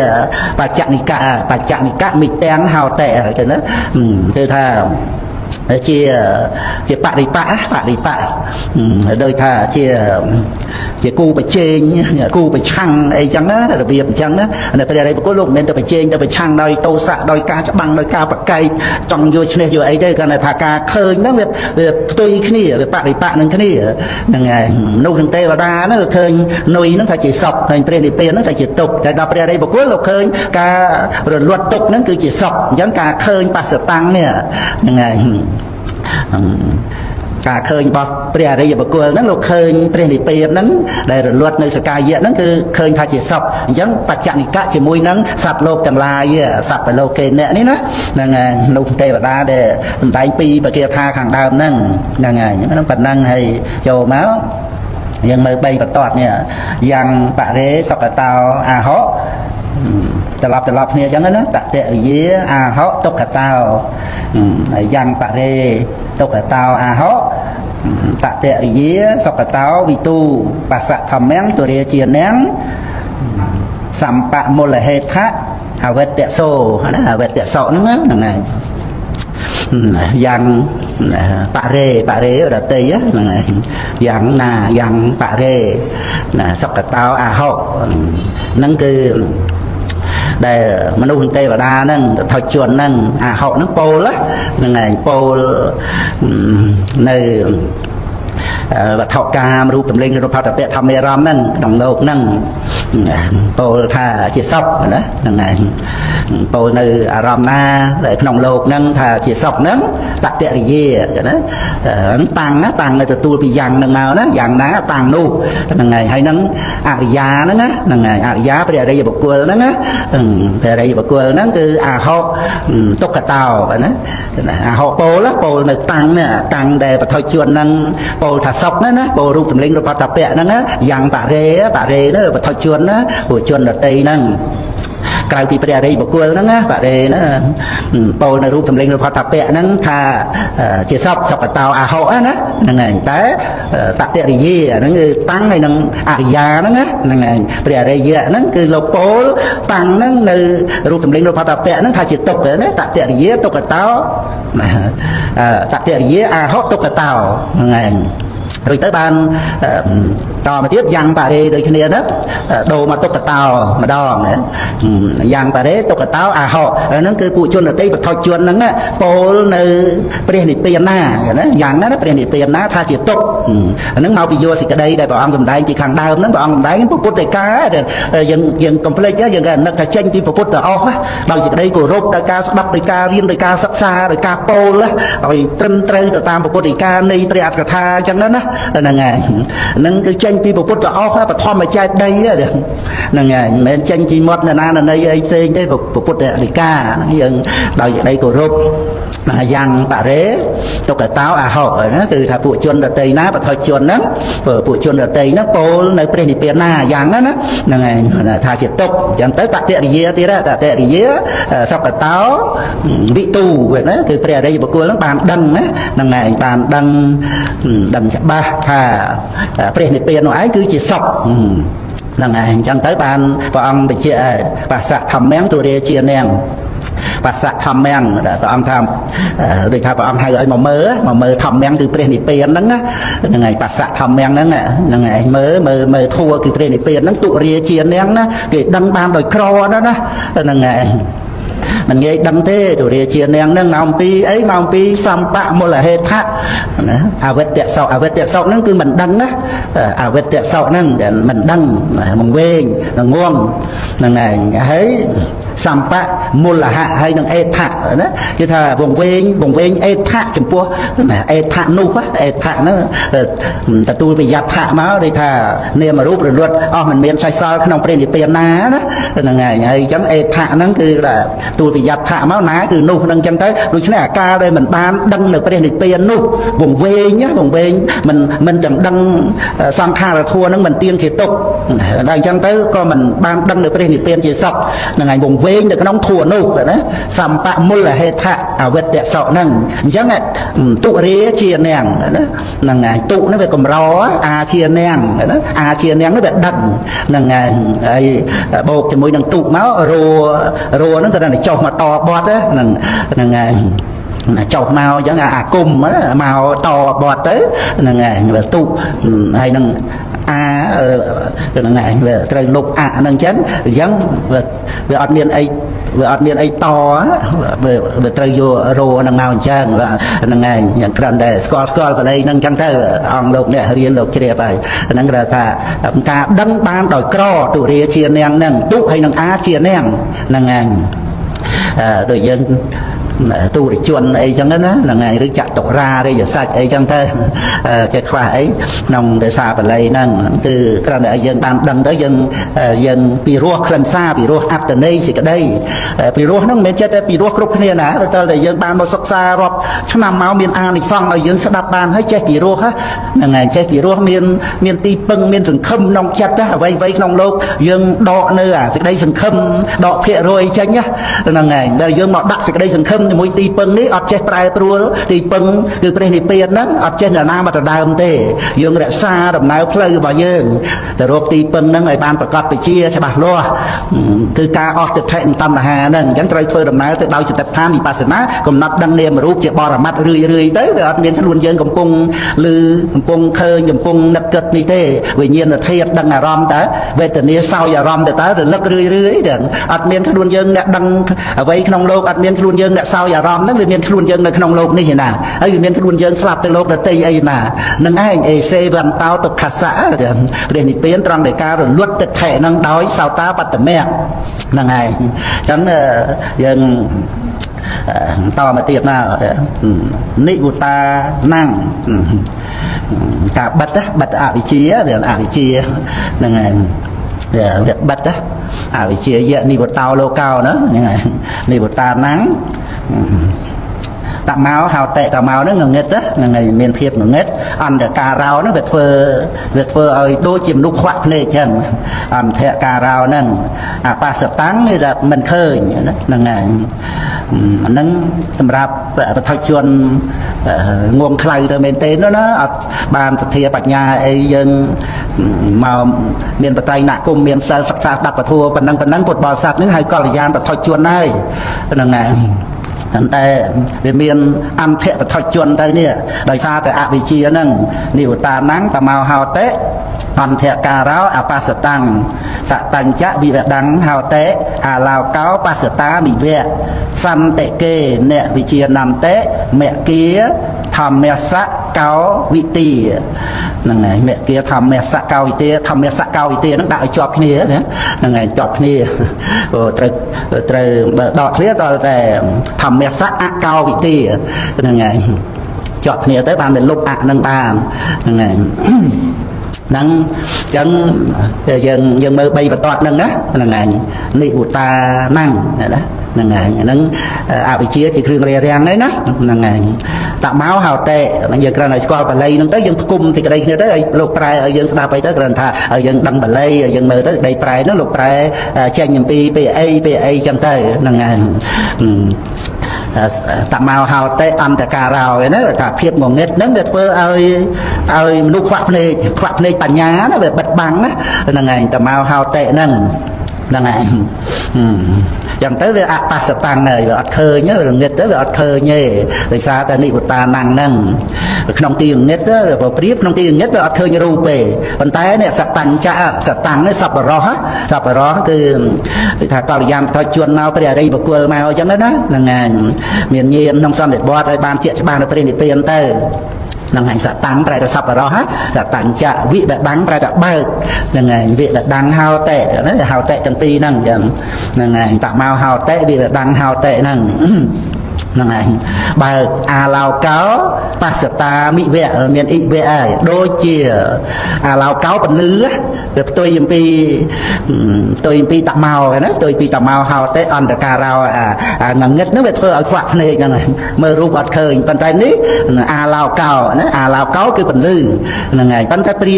បច្ចនិកមិទាំងហោតេចឹងណាគឺថាជាបរិបៈដោយថាជាគូប្រជែងគូប្រឆាំងអីចឹងណារបៀបអញ្ចឹងណានៅព្រះរាជបុគ្គលលោកមិនមែនទៅប្រជែងទៅប្រឆាំងដោយទោសៈដោយការច្បាំងដោយការប្រកែកចង់យកឈ្នះយកអីទេគាត់ថាការឃើញហ្នឹងវាផ្ទុយគ្នាវាបរិបៈនឹងគ្នាហ្នឹងហើយមនុស្សនឹងទេវតាហ្នឹងឃើញនុយហ្នឹងថាជាសុខឃើញព្រះនិព្វានហ្នឹងថាជាទុក្ខតែដល់ព្រះរាជបុគ្គលលោកឃើញការរលត់ទុក្ខហ្នឹងគឺជាសុខអញ្ចឹងការឃើញបស្សតាំងនេះហ្នឹងហើយការឃើញរបស់ព្រះអរិយបុគ្គលហ្នឹងលោកឃើញព្រះនិព្វានហ្នឹងដែលរលត់នៅសកាយៈហ្នឹងគឺឃើញថាជាសុខអញ្ចឹងបច្ចនិកៈជាមួយនឹងសត្វលោកទាំងឡាយសត្វបលោកេណៈនេះណាហ្នឹងហើយនោះទេវតាដែលសម្ដែងពីបកាថាខាងដើមហ្នឹងហ្នឹងហើយហ្នឹងប៉ុណ្ណឹងហើយចូលមកយើងមើល3បន្ទាត់នេះយ៉ាងបរិសុខតោអាហោត្រឡប់គ្នាអញ្ចឹងណាតតិរិយាអាហោទុក្ខតោយ៉ាងបរិទុក្ខតោអាហោតតិរិយាសុខតោវិទូបស្សធម្មំទុរាជានាងសម្បមូលហេដ្ឋៈអវត្តសោណាអវត្តសោហ្នឹងហើយយ៉ាងបរិរតិហ្នឹងហើយយ៉ាងណាយ៉ាងបរិណាសុខតោអាហោហ្នឹងគឺដែលមនុស្សទេវតាហ្នឹងថយជួនហ្នឹងអាហុហ្នឹងពោលហ្នឹងហើយពោលនៅវត្ថុកាមរូបសម្លេងរូបផតពៈធម្មអារម្មណ៍ហ្នឹងក្នុងលោកហ្នឹងពោលថាជាសុខណាហ្នឹងហើយពោលនៅអារម្មណ៍ណាដែលក្នុងលោកហ្នឹងថាជាសុខហ្នឹងតតិរិយាណាតាំងនៅទទួលពីយ៉ាងហ្នឹងមកណាយ៉ាងណាតាំងនោះហ្នឹងហើយហើយហ្នឹងអរិយាហ្នឹងណាហ្នឹងហើយអរិយាព្រះអរិយបុគ្គលហ្នឹងណាព្រះអរិយបុគ្គលហ្នឹងគឺអាហោទុក្ខតោណាអាហោពោលនៅតាំងណាតាំងដែលបថុជនហ្នឹងពោលថាសុខណាពោលរូបសម្លេងរូបផតពៈហ្នឹងយ៉ាងបរិនោះបថុជនណាពួកជនដតីហ្នឹងក្រៅពីព្រះអរិយបុគ្គលហ្នឹងណាបរិណាពោលនៅរូបសម្លេងរូបផតពៈហ្នឹងថាជាសុខតោអាហោណាហ្នឹងហើយតែតតិរិយាហ្នឹងគឺតាំងហើយនឹងអរិយាហ្នឹងណាហ្នឹងហើយព្រះអរិយហ្នឹងគឺលោកពោលតាំងហ្នឹងនៅរូបសម្លេងរូបផតពៈហ្នឹងថាជាទុក្ខណាតតិរិយាទុក្ខតោតតិរិយាអាហោទុក្ខតោហ្នឹងហើយរួចទៅបានតមកទៀតយ៉ាងបរិដូចគ្នាហ្នឹងដូរមកទុក្ខតោម្ដងណាយ៉ាងបរិទុក្ខតោអាហោហ្នឹងគឺពួកជនដតីបថុជនហ្នឹងពោលនៅព្រះនិព្វានណាណាយ៉ាងណាព្រះនិព្វានណាថាជាទុក្ខហ្នឹងមកពីយោសេចក្តីដែលព្រះអង្គសម្ដែងពីខាងដើមហ្នឹងព្រះអង្គសម្ដែងពុទ្ធដីកាយើងកុំភ្លេចយើងក៏នឹកថាចេញពីពុទ្ធទៅអស់ដោយសេចក្តីគោរពដោយការស្ដាប់ដោយការរៀនដោយការសិក្សាដោយការពោលឲ្យត្រឹមត្រូវទៅតាមពុទ្ធដីកានៃព្រះអត្ថកថាអញ្ចឹងណាហ្នឹងហើយហ្នឹងគឺចេញពីពុទ្ធទៅអស់បឋមចេតដីហ្នឹងហើយមិនមែនចេញពីមាត់ណាណីអីផ្សេងទេពុទ្ធដីកាយើងដោយសេចក្តីគោរពយ៉ាងបរិទុក្ខតោអាហោណាគឺថាពួកជនដតីណាបថុជនហ្នឹងពួកជនដតីហ្នឹងពោលនៅព្រះនិព្វានណាយ៉ាងហ្នឹងណាហ្នឹងហើយថាជាទុក្ខអញ្ចឹងទៅតតិរិយាទៀតតតិរិយាសុខតោវិទូណាគឺព្រះអរិយបុគ្គលហ្នឹងបានដឹងណាហ្នឹងហើយបានដឹងច្បាស់ថាព្រះនិព្វាននោះឯងគឺជាសុខហ្នឹងហើយអញ្ចឹងទៅបានព្រះអង្គបញ្ជាក់បស្សធម្មំទុរាជានាងបស្សធម្មំព្រះអង្គថាដូចថាព្រះអង្គហៅឲ្យមកមើលធម្មំគឺព្រះនិព្វានហ្នឹងណាហ្នឹងហើយបស្សធម្មំហ្នឹងហើយមើលធัวគឺព្រះនិព្វានហ្នឹងទុរាជានាងណាគេដឹងបានដោយក្រណាហ្នឹងហើយមិនងាយដឹងទេទុរាជានាងហ្នឹងមកអំពីអីមកអំពីសម្បមូលហេដ្ឋៈណាអវិទ្យសោហ្នឹងគឺមិនដឹងណាអវិទ្យសោហ្នឹងមិនដឹងមកវែងងងហ្នឹងហើយសម្បមូលហៈហើយនឹងអេដ្ឋៈណាគេថាវងវែងអេដ្ឋៈចំពោះអេដ្ឋៈនោះអេដ្ឋៈហ្នឹងទទួលប្រយ័ត្នថាមកដូចថានាមរូបរលត់អស់មិនមានឆៃសល់ក្នុងព្រះនិព្វានណាហ្នឹងហើយអញ្ចឹងអេដ្ឋៈហ្នឹងគឺទទួលប្រយ័ត្នថាមកណាគឺនោះហ្នឹងអញ្ចឹងទៅដូច្នេះអាការដែលមិនបានដឹងនៅព្រះនិព្វាននោះវងវែងមិនទាំងដឹងសង្ខារធัวហ្នឹងមិនទៀងជាទុកដល់អញ្ចឹងទៅក៏មិនបានដឹងនៅព្រះនិព្វានជាសុខហ្នឹងហើយវង វិញនៅក្នុងធัวនោះណាសម្បមូលហេដ្ឋអវិទ្យសោហ្នឹងអញ្ចឹងទុរាជានាងណាហ្នឹងហើយទុនេះវាកម្រអាជានាងណាអាជានាងនេះវាដឹងហ្នឹងហើយបូកជាមួយនឹងទុមករហ្នឹងទៅតែចុះមកតបត់ហ្នឹងហើយចុះមកអញ្ចឹងអាគុំមកតបត់ទៅហ្នឹងហើយទុហើយនឹងហ្នឹងហើយវាត្រូវលុបហ្នឹងអញ្ចឹងវាអត់មានអីវាអត់មានអីតវាត្រូវយករោហ្នឹងមកអញ្ចឹងហ្នឹងហើយយ៉ាងក្រាន់តែស្គាល់បល័យហ្នឹងអញ្ចឹងទៅអង្គលោកអ្នករៀនលោកជ្រាបហើយហ្នឹងគេថាការដឹងបានដោយក្រទុរាជានាងហ្នឹងទុហើយនឹងអាជានាងហ្នឹងហើយដូចយើងទូរជនអីចឹងណាហ្នឹងហើយឬចតុរារិយសច្ចអីចឹងទៅចេះខ្វះអីក្នុងភាសាបាលីហ្នឹងគឺគ្រាន់តែយើងបានដឹងទៅយើងពីរោះក្លិនសារពីរោះអត្តន័យសេចក្តីពីរោះហ្នឹងមិនមែនចេះតែពីរោះគ្រប់គ្នាណាតែតែយើងបានមកសិក្សារាប់ឆ្នាំមកមានអានិសង្សឲ្យយើងស្ដាប់បានហើយចេះពីរោះហ្នឹងហើយចេះពីរោះមានទីពឹងមានសង្ឃឹមក្នុងចិត្តអ្វីក្នុងលោកយើងដកនៅសេចក្តីសង្ឃឹមដកភាគរយចេញហ្នឹងហើយដែលយើងមកដាក់សេចក្តីសង្ឃឹមជាមួយទីពឹងនេះអត់ចេះប្រែប្រួលទីពឹងគឺព្រះនិព្វានហ្នឹងអត់ចេះនរណាមកដដើមទេយើងរក្សាដំណើរផ្លូវរបស់យើងទៅរកទីពឹងហ្នឹងឲ្យបានប្រកបវិជ្ជាច្បាស់លាស់គឺការអស់ទិដ្ឋិតណ្ហាហ្នឹងអញ្ចឹងត្រូវធ្វើដំណើរទៅដោយសតិប្បដ្ឋានវិបស្សនាកំណត់ដឹងនាមរូបជាបរមត្តរឿយទៅវាអត់មានខ្លួនយើងកំពុងឮកំពុងឃើញកំពុងនឹកគិតនេះទេវិញ្ញាណធាតុដឹងអារម្មណ៍តើវេទនាសោយអារម្មណ៍ទៅតើរលឹករឿយចឹងអត់មានខ្លួនយើងអ្នកដឹងអ្វីក្នុងលោកអត់មានខ្លួនយើងអ្នកសោយអារម្មណ៍ហ្នឹងវាមានខ្លួនយើងនៅក្នុងលោកនេះឯណាហើយវាមានខ្លួនយើងស្លាប់ទៅលោកដទៃអីណានឹងឯងអេសេវន្តោទុក្ខសៈព្រះនិព្វានត្រង់ដែលការរលត់ទិដ្ឋិហ្នឹងដោយសោតាបត្តមៈហ្នឹងឯងអញ្ចឹងយើងតមកទៀតណានិវតាណាំងការបិទអវិជ្ជាអវិជ្ជាហ្នឹងឯងវាបិទអវិជ្ជាយៈនិវតោលោកោណាហ្នឹងហើយនិវតាណាំងតាមកហៅតេតាមកហ្នឹងងឹតហ្នឹងហើយមានភាពងឹតអន្តការោហ្នឹងវាធ្វើឲ្យដូចជាមនុស្សខ្វាក់ភ្នែកចឹងអន្តការោហ្នឹងអបសតាំងនេះថាមិនឃើញហ្នឹងហើយហ្នឹងសម្រាប់បឋិជនងងខ្លៅទៅមែនទេណាអត់បានសទ្ធាបញ្ញាអីយើងមកមានបត្រៃណគុំមានសិលសិក្សាស្ដាប់ពធប៉ុណ្ណឹងពុទ្ធបរិស័ទហ្នឹងហើយកល្យានបឋិជនហើយហ្នឹងហើយតែវាមានអន្តៈបឋិជនទៅនេះដោយសារតែអវិជ្ជាហ្នឹងនិវតាណាំងតមោហោតេអន្តៈការោអបសតាំងសតញ្ចវិវដੰហោតេអាឡោកោបសតាមិវៈសន្តិកេអ្នកវិជានន្តេមគ្គាធម្មសៈកោវិទីហ្នឹងហើយមគ្គាធម្មសៈកោវិទីធម្មសៈកោវិទីហ្នឹងដាក់ឲ្យជាប់គ្នាណាហ្នឹងហើយជាប់គ្នាត្រូវដកគ្នាដល់តែធម្មសៈអកោវិទីហ្នឹងហើយជាប់គ្នាទៅបានតែលុបអហ្នឹងបានហ្នឹងហើយហ្នឹងអញ្ចឹងយើងមើល3បន្ទាត់ហ្នឹងណាហ្នឹងហើយនិវតាណាំងណាហ្នឹងហើយហ្នឹងអវិជ្ជាជាគ្រឿងរារាំងហ្នឹងណាហ្នឹងហើយតមកហៅតេយើងគ្រាន់តែស្គាល់បាលីហ្នឹងទៅយើងផ្គុំសេចក្តីគ្នាទៅឲ្យលោកប្រែឲ្យយើងស្ដាប់ទៅគ្រាន់ថាឲ្យយើងដឹងបាលីឲ្យយើងមើលទៅក្តីប្រែហ្នឹងលោកប្រែចេញអំពីពេលអីចឹងទៅហ្នឹងហើយតមកហៅតេអន្តការោឯណាថាភាពងងឹតហ្នឹងវាធ្វើឲ្យមនុស្សខ្វាក់ភ្នែកបញ្ញាណាវាបិទបាំងណាហ្នឹងហើយតមកហៅតេហ្នឹងហ្នឹងហើយចឹងទៅវាអបសតាំងហើយវាអត់ឃើញរងឹតទៅវាអត់ឃើញទេដោយសារតែនិវតាណាំងហ្នឹងក្នុងទីរងឹតទៅប្រៀបក្នុងទីរងឹតវាអត់ឃើញរូបទេប៉ុន្តែនេះសតញ្ចៈសតាំងនេះសពរោះគឺថាកល្យានបឋិជនមកព្រះអរិយបុគ្គលមកអញ្ចឹងណាហ្នឹងហើយមានញាណក្នុងសន្និបាតឲ្យបានជាក់ច្បាស់នៅព្រះនិព្វានទៅហ្នឹងហើយសតាំងប្រែតែសពរោះសតញ្ចៈវិបដੰប្រែតែបើកហ្នឹងហើយវិបដੰហោតេណាហោតេទាំងពីរហ្នឹងចឹងហ្នឹងហើយតមកហោតេវិបដੰហោតេហ្នឹង ហ្នឹងឯងបើអាឡោកោបស្សតាមិវៈមានអ៊ីវៈហើយដូចជាអាឡោកោពលឺវាផ្ទុយអំពីតាម៉ោណាផ្ទុយពីតាម៉ោហៅទេអន្តការោអាងងឹតហ្នឹងវាធ្វើឲ្យខ្វាក់ភ្នែកហ្នឹងហើយមើលរូបអត់ឃើញប៉ុន្តែនេះអាឡោកោណាអាឡោកោគឺពលឺហ្នឹងហើយប៉ុន្តែប្រៀ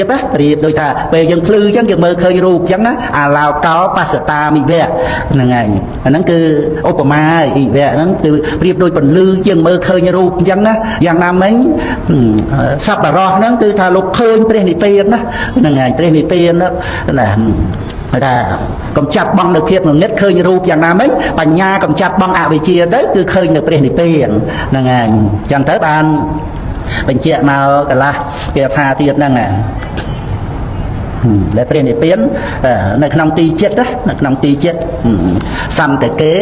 បដូចថាពេលយើងភ្លឺអញ្ចឹងយើងមើលឃើញរូបអញ្ចឹងណាអាឡោកោបស្សតាមិវៈហ្នឹងហើយអាហ្នឹងគឺឧបមាអ៊ីវៈហ្នឹងគឺប្រៀបដូចពលឺយើងមើលឃើញរូបអញ្ចឹងណាយ៉ាងណាមិញសប្បុរសហ្នឹងគឺថាលោកឃើញព្រះនិព្វានណាហ្នឹងហើយព្រះនិព្វានណាថាកំចាត់បងនៅភាពងងឹតឃើញរូបយ៉ាងណាមិញបញ្ញាកំចាត់បងអវិជ្ជាទៅគឺឃើញនៅព្រះនិព្វានហ្នឹងហើយអញ្ចឹងទៅបានបញ្ជាក់មកកន្លះគេថាទៀតហ្នឹងដែលព្រះនិព្វាននៅក្នុងទីចិត្តនៅក្នុងទីចិត្តសន្តកេ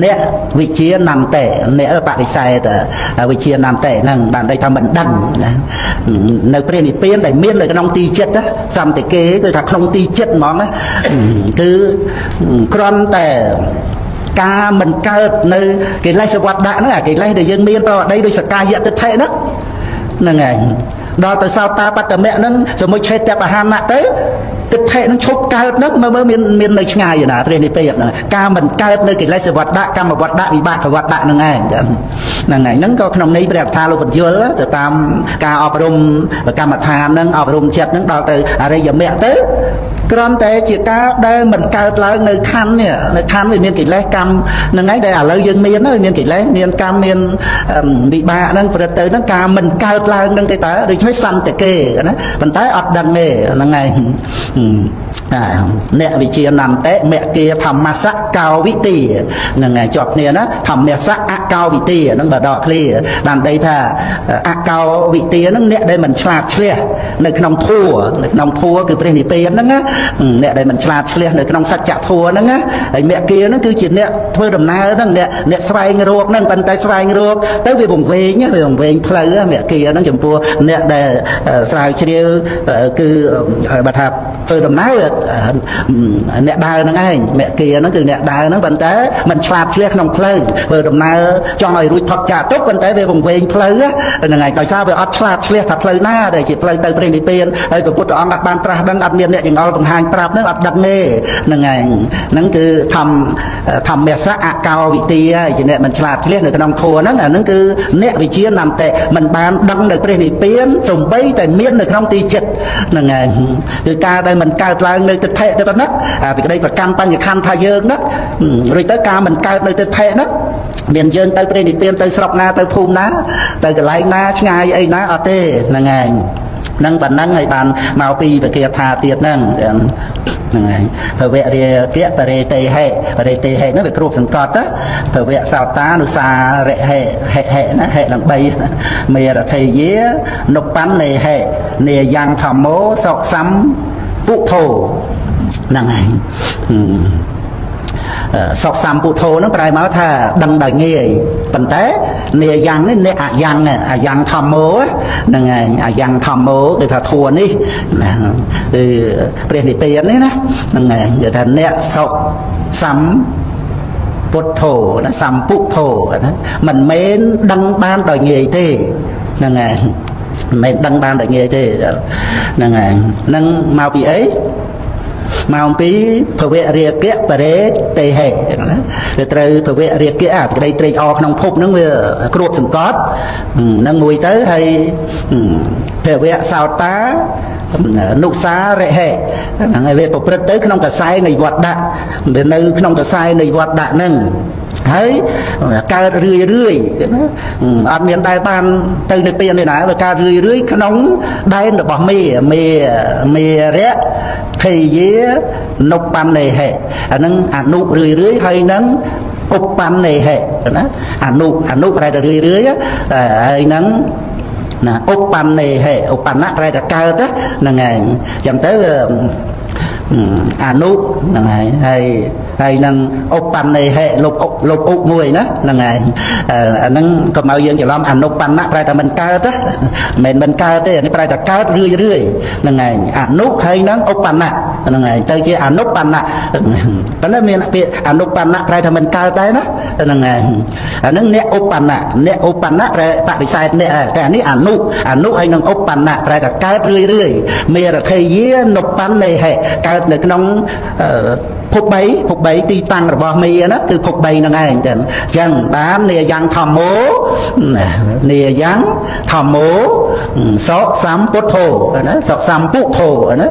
អ្នកវិជានន្តិអ្នកបរិស័យវិជានន្តិហ្នឹងបានន័យថាមិនដឹងណានៅព្រះនិព្វានដែលមាននៅក្នុងទីចិត្តសន្តកេគឺថាក្នុងទីចិត្តហ្មងគឺគ្រាន់តែការមិនកើតនៅកិលេសវត្តដាក់ហ្នឹងអាកិលេសដែលយើងមានប្រវត្តិដោយសកាយតិដ្ឋិហ្នឹងហើយដល់ទៅសោតាបត្តមៈហ្នឹងសមុឆេតបហានៈទៅទិដ្ឋិនឹងឈប់កើតហ្នឹងមើលមាននៅឆ្ងាយណាព្រះនិព្វានហ្នឹងការមិនកើតនៅកិលេសវត្តដាក់កម្មវត្តដាក់វិបាកវត្តដាក់ហ្នឹងឯងចឹងហ្នឹងហើយហ្នឹងក៏ក្នុងន័យព្រះអត្ថាលោកបញ្យលទៅតាមការអប់រំកម្មដ្ឋានហ្នឹងអប់រំចិត្តហ្នឹងដល់ទៅអរិយមគ្គទៅគ្រាន់តែជាការដែលមិនកើតឡើងនៅខណ្ឌនេះនៅខណ្ឌវាមានកិលេសកម្មហ្នឹងឯងដែលឥឡូវយើងមានមានកិលេសមានកម្មមានវិបាកហ្នឹងប្រព្រឹត្តទៅហ្នឹងការមិនកើតឡើងហ្នឹងទៅតើដូច្នេះសន្តកេណាប៉ុន្តែអត់ដឹងទេហ្នឹងឯងអ្នកវិជានន្តិមគ្គាធម្មសៈកោវិទាហ្នឹងហើយជាប់គ្នាណាធម្មសៈអកោវិទាហ្នឹងបើដកឃ្លាបានន័យថាអកោវិទាហ្នឹងអ្នកដែលមិនឆ្លាតឆ្លះនៅក្នុងធัวគឺព្រះនិព្វានហ្នឹងណាអ្នកដែលមិនឆ្លាតឆ្លះនៅក្នុងសច្ចធัวហ្នឹងណាហើយមគ្គាហ្នឹងគឺជាអ្នកធ្វើដំណើរហ្នឹងអ្នកស្វែងរកហ្នឹងប៉ុន្តែស្វែងរកទៅវាវង្វេងផ្លូវមគ្គាហ្នឹងចំពោះអ្នកដែលស្រាវជ្រាវគឺបើថាធ្វើដំណើរអ្នកដើរហ្នឹងឯងមគ្គាហ្នឹងគឺអ្នកដើរហ្នឹងប៉ុន្តែមិនឆ្លាតឆ្លះក្នុងផ្លូវធ្វើដំណើរចង់ឲ្យរួចផុតចាកទុក្ខប៉ុន្តែវាវង្វេងផ្លូវហ្នឹងឯងដោយសារវាអត់ឆ្លាតឆ្លះថាផ្លូវណាដែលជាផ្លូវទៅព្រះនិព្វានហើយព្រះពុទ្ធអង្គអត់បានត្រាស់ដឹងអត់មានអ្នកចង្អុលបង្ហាញប្រាប់ហ្នឹងអត់ដឹងទេហ្នឹងឯងហ្នឹងគឺធម្មសៈអកោវិទាជាអ្នកមិនឆ្លាតឆ្លះនៅក្នុងធម៌ហ្នឹងអាហ្នឹងគឺអ្នកវិជានន្តិមិនបានដឹងនៅព្រះនិព្វានសំបីតែមាននៅក្នុងទីចិត្តហ្នឹងឯងគឺការដែលមិនកើតឡើងនៅទិដ្ឋិទៅប៉ុណ្ណឹងពីក្តីប្រកាន់បញ្ញខណ្ឌថាយើងហ្នឹងរួចទៅការមិនកើតនៅទិដ្ឋិហ្នឹងមានយើងទៅព្រះនិព្វានទៅស្រុកណាទៅភូមិណាទៅកន្លែងណាឆ្ងាយអីណាអត់ទេហ្នឹងឯងនឹងប៉ុណ្ណឹងឲ្យបានមកពីវិគាថាទៀតហ្នឹងហើយភវរិយៈបរិតេហេហ្នឹងវាគ្រប់សង្កត់ភវៈសោតានុសារិហេណាហេទាំង3មេរថេយានុបណ្ណេហេនេយ៉ាងធម្មោសុខសំពុទ្ធោហ្នឹងហើយសុខសម្ពុទ្ធោហ្នឹងប្រែមកថាដឹងដោយងាយប៉ុន្តែនាយ៉ាងនេះអ្នកអាយ៉ាងធម្មោហ្នឹងហើយអាយ៉ាងធម្មោគឺថាធัวនេះណាគឺព្រះនិព្វាននេះណាហ្នឹងហើយគឺថាអ្នកសុខសម្ពុទ្ធោណាសម្ពុទ្ធោណាមិនមែនដឹងបានដោយងាយទេហ្នឹងហើយមិនដឹងបានដោយងាយទេហ្នឹងហើយនឹងមកពីអីមកអំពីភវរិយកៈបរិតេហេណាវាត្រូវភវរិយកៈអាក្តីត្រេកអរក្នុងភពហ្នឹងវាគ្រប់សង្កត់នឹងមួយទៅហើយភវៈសោតានុសារិហេហ្នឹងហើយវាប្រព្រឹត្តទៅក្នុងកសែនៃវត្តដាក់វានៅក្នុងកសែនៃវត្តដាក់ហ្នឹងហើយកើតរឿយណាអត់មានដែលបានទៅនៅពេលនេះណាវាកើតរឿយក្នុងដែនរបស់មេរៈភេយានុបណ្ណេហេអានឹងអនុរឿយហើយនឹងឧបបណ្ណេហេណាអនុប្រែទៅរឿយហើយនឹងណាឧបបណ្ណេហេឧបនៈប្រែទៅកើតហ្នឹងឯងអញ្ចឹងទៅអនុហ្នឹងហើយ ហើយនឹងឧបនិហេលុបឧមួយណាហ្នឹងហើយអាហ្នឹងកុំឲ្យយើងច្រឡំអនុបណ្ណៈប្រែថាមិនកើតណាមិនកើតទេអានេះប្រែថាកើតរឿយហ្នឹងហើយអនុហើយនឹងឧបណៈហ្នឹងហើយទៅជាអនុបណ្ណៈប៉ុន្តែមានពាក្យអនុបណ្ណៈប្រែថាមិនកើតដែរណាហ្នឹងហើយអាហ្នឹងអ្នកឧបណៈប្រែបរិស័ទអ្នកតែអានេះអនុហើយនឹងឧបណៈប្រែថាកើតរឿយមេរថេយានុបណ្ណេហេកើតនៅក្នុងភព3ទីតាំងរបស់មេណាគឺភព3ហ្នឹងឯងចឹងបាននាយ៉ាងធម្មោនាយ៉ាងធម្មោសោសម្ពុទ្ធោណាសោសម្ពុទ្ធោណា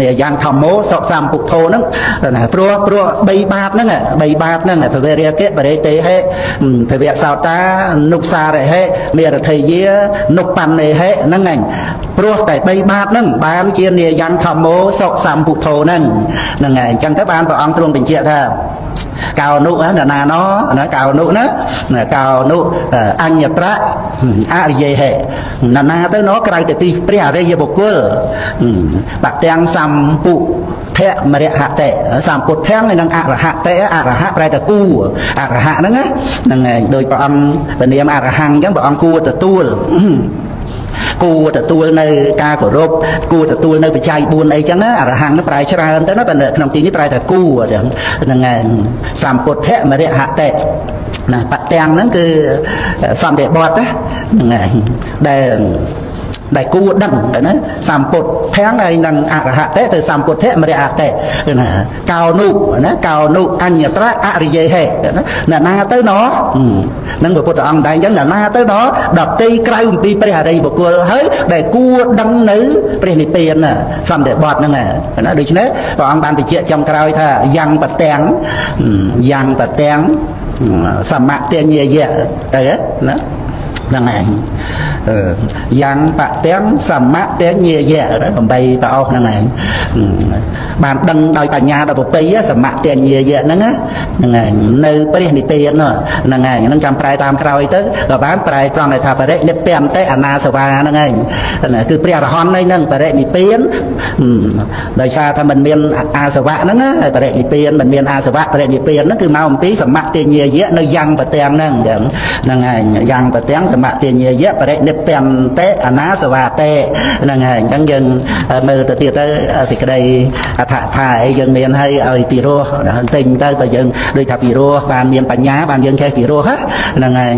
នាយ៉ាងធម្មោសោសម្ពុទ្ធោហ្នឹងណាព្រោះ3បាតហ្នឹងភវរិយកៈបរិតេហេភវសោតានុសារហេមេរថេយានុបណ្ណេហេហ្នឹងឯងព្រោះតែ3បាតហ្នឹងបានជានាយ៉ាងធម្មោសោសម្ពុទ្ធោហ្នឹងឯងចឹងទៅបានព្រះអង្គទ្រង់បញ្ជាក់ថាកោនុណាកោនុណាកោនុអញ្ញត្រៈអរិយេហេណាទៅណក្រៅតែពីព្រះអរិយបុគ្គលបទាំងសម្ពុទ្ធៈមរហតេសម្ពុទ្ធៈនឹងអរហតេអរហៈប្រែតែគួរអរហៈហ្នឹងឯងដោយព្រះអង្គពនាមអរហង្គអញ្ចឹងព្រះអង្គគួរទទួលនៅការគោរពគួរទទួលនៅបច្ច័យ4អីចឹងណាអរហង្គនឹងប្រែច្រើនទៅណាប៉ុន្តែក្នុងទីនេះប្រែថាគួរចឹងហ្នឹងឯងសម្ពុទ្ធៈមរហតេណាបទាំងហ្នឹងគឺសន្តិបត្តិហ្នឹងឯងដែលគួរដឹងណាសម្ពុទ្ធទាំងហើយនឹងអរហតេទៅសម្ពុទ្ធៈមរហតេណាកោនុអញ្ញត្រៈអរិយេហេណាទៅណោះនឹងព្រះពុទ្ធអង្គតែអញ្ចឹងណាទៅណោះដតីក្រៅអំពីព្រះអរិយបុគ្គលហើយដែលគួរដឹងនៅព្រះនិព្វានសន្តិបត្តិហ្នឹងណាដូច្នេះព្រះអង្គបានបញ្ជាក់ចុងក្រោយថាយ៉ាងបទាំងសមតញ្ញាយៈទៅណាហ្នឹងឯងយ៉ាងបទាំងសមតញ្ញាយៈ8ប្រអស់ហ្នឹងឯងបានដឹងដោយបញ្ញាដល់ប្រពៃសមតញ្ញាយៈហ្នឹងឯងនៅព្រះនិព្វានហ្នឹងឯងហ្នឹងចាំប្រែតាមក្រោយទៅក៏បានប្រែត្រង់ថាបរិនិព្វានទេអនាសវាហ្នឹងឯងគឺព្រះអរហន្តហ្នឹងបរិនិព្វានដោយសារថាมันមានអាសវៈហ្នឹងហើយបរិនិព្វានมันមានអាសវៈបរិនិព្វានហ្នឹងគឺមកអំពីសមតញ្ញាយៈនៅយ៉ាងបទាំងហ្នឹងឯងយ៉ាងបទាំងសមតញ្ញាយៈបរិនិព្វានទេអនាសវាទេហ្នឹងហើយអញ្ចឹងយើងមើលទៅទៀតទៅសេចក្តីអត្ថថាអីយើងមានឲ្យពីរោះទិញទៅបើយើងដូចថាពីរោះបានមានបញ្ញាបានយើងចេះពីរោះហ្នឹងហើយ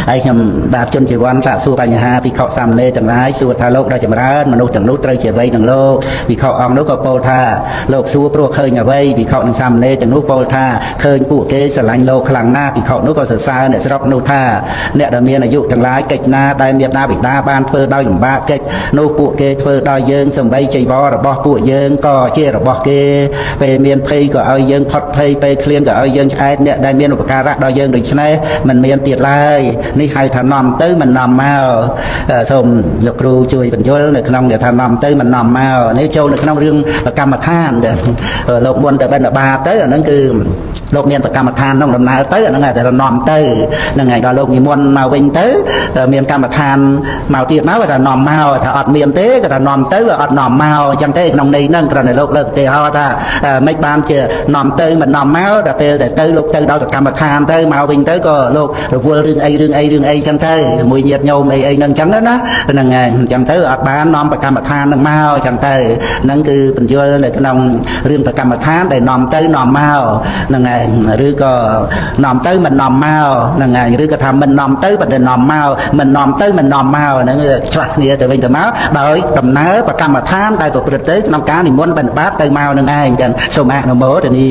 ហើយខ្ញុំបាទជនជីវ័នសាកសួរបញ្ហាភិក្ខុសាមណេរទាំងឡាយសួរថាលោកដ៏ចម្រើនមនុស្សទាំងនោះត្រូវជាអ្វីនឹងលោកភិក្ខុអង្គនោះក៏ពោលថាលោកសួរព្រោះឃើញអ្វីភិក្ខុនិងសាមណេរទាំងនោះពោលថាឃើញពួកគេស្រឡាញ់លោកខ្លាំងណាស់ភិក្ខុនោះក៏សរសើរអ្នកស្រុកនោះថាអ្នកដែលមានអាយុទាំងឡាយកិច្ចណាដែលមេត្តាបិតាបានធ្វើដោយលំបាកកិច្ចនោះពួកគេធ្វើដោយយើងសំបីចីវររបស់ពួកយើងក៏ជារបស់គេពេលមានភ័យក៏ឲ្យយើងផុតភ័យពេលឃ្លានក៏ឲ្យយើងឆ្អែតអ្នកដែលមានឧបការៈដល់យើងដូច្នេះមិនមានទៀតឡើយនេះហៅថានាំទៅមិននាំមកសូមលោកគ្រូជួយបញ្យល់នៅក្នុងដែលថានាំទៅមិននាំមកនេះចូលនៅក្នុងរឿងកម្មដ្ឋានលោកមុនទៅបិណ្ឌបាតទៅអាហ្នឹងគឺលោកមានកម្មដ្ឋានក្នុងដំណើរទៅអាហ្នឹងតែនាំទៅហ្នឹងហើយដល់លោកនិមន្តមកវិញទៅមានកម្មដ្ឋានមកទៀតមកថានាំមកថាអត់មានទេក៏ថានាំទៅអត់នាំមកអញ្ចឹងទេក្នុងន័យហ្នឹងគ្រាន់តែលោកលើកឧទាហរណ៍ថាមិនបានជានាំទៅមិននាំមកដល់ពេលដែលទៅលោកទៅដល់កម្មដ្ឋានទៅមកវិញទៅក៏លោករវល់រឿងអីចឹងទៅមួយញាតិញោមអីហ្នឹងចឹងណាហ្នឹងហើយអញ្ចឹងទៅអត់បាននាំប្រកម្មដ្ឋាននឹងមកអញ្ចឹងទៅហ្នឹងគឺបញ្យល់នៅក្នុងរឿងប្រកម្មដ្ឋានដែលនាំទៅនាំមកហ្នឹងហើយឬក៏នាំទៅមិននាំមកហ្នឹងហើយឬក៏ថាមិននាំទៅប៉ុន្តែនាំមកមិននាំទៅមិននាំមកហ្នឹងឆ្លាស់គ្នាទៅវិញទៅមកដោយដំណើរប្រកម្មដ្ឋានដែលប្រព្រឹត្តទៅក្នុងការនិមន្តបិណ្ឌបាតទៅមកនឹងឯងចឹងសូមអនុមោទនា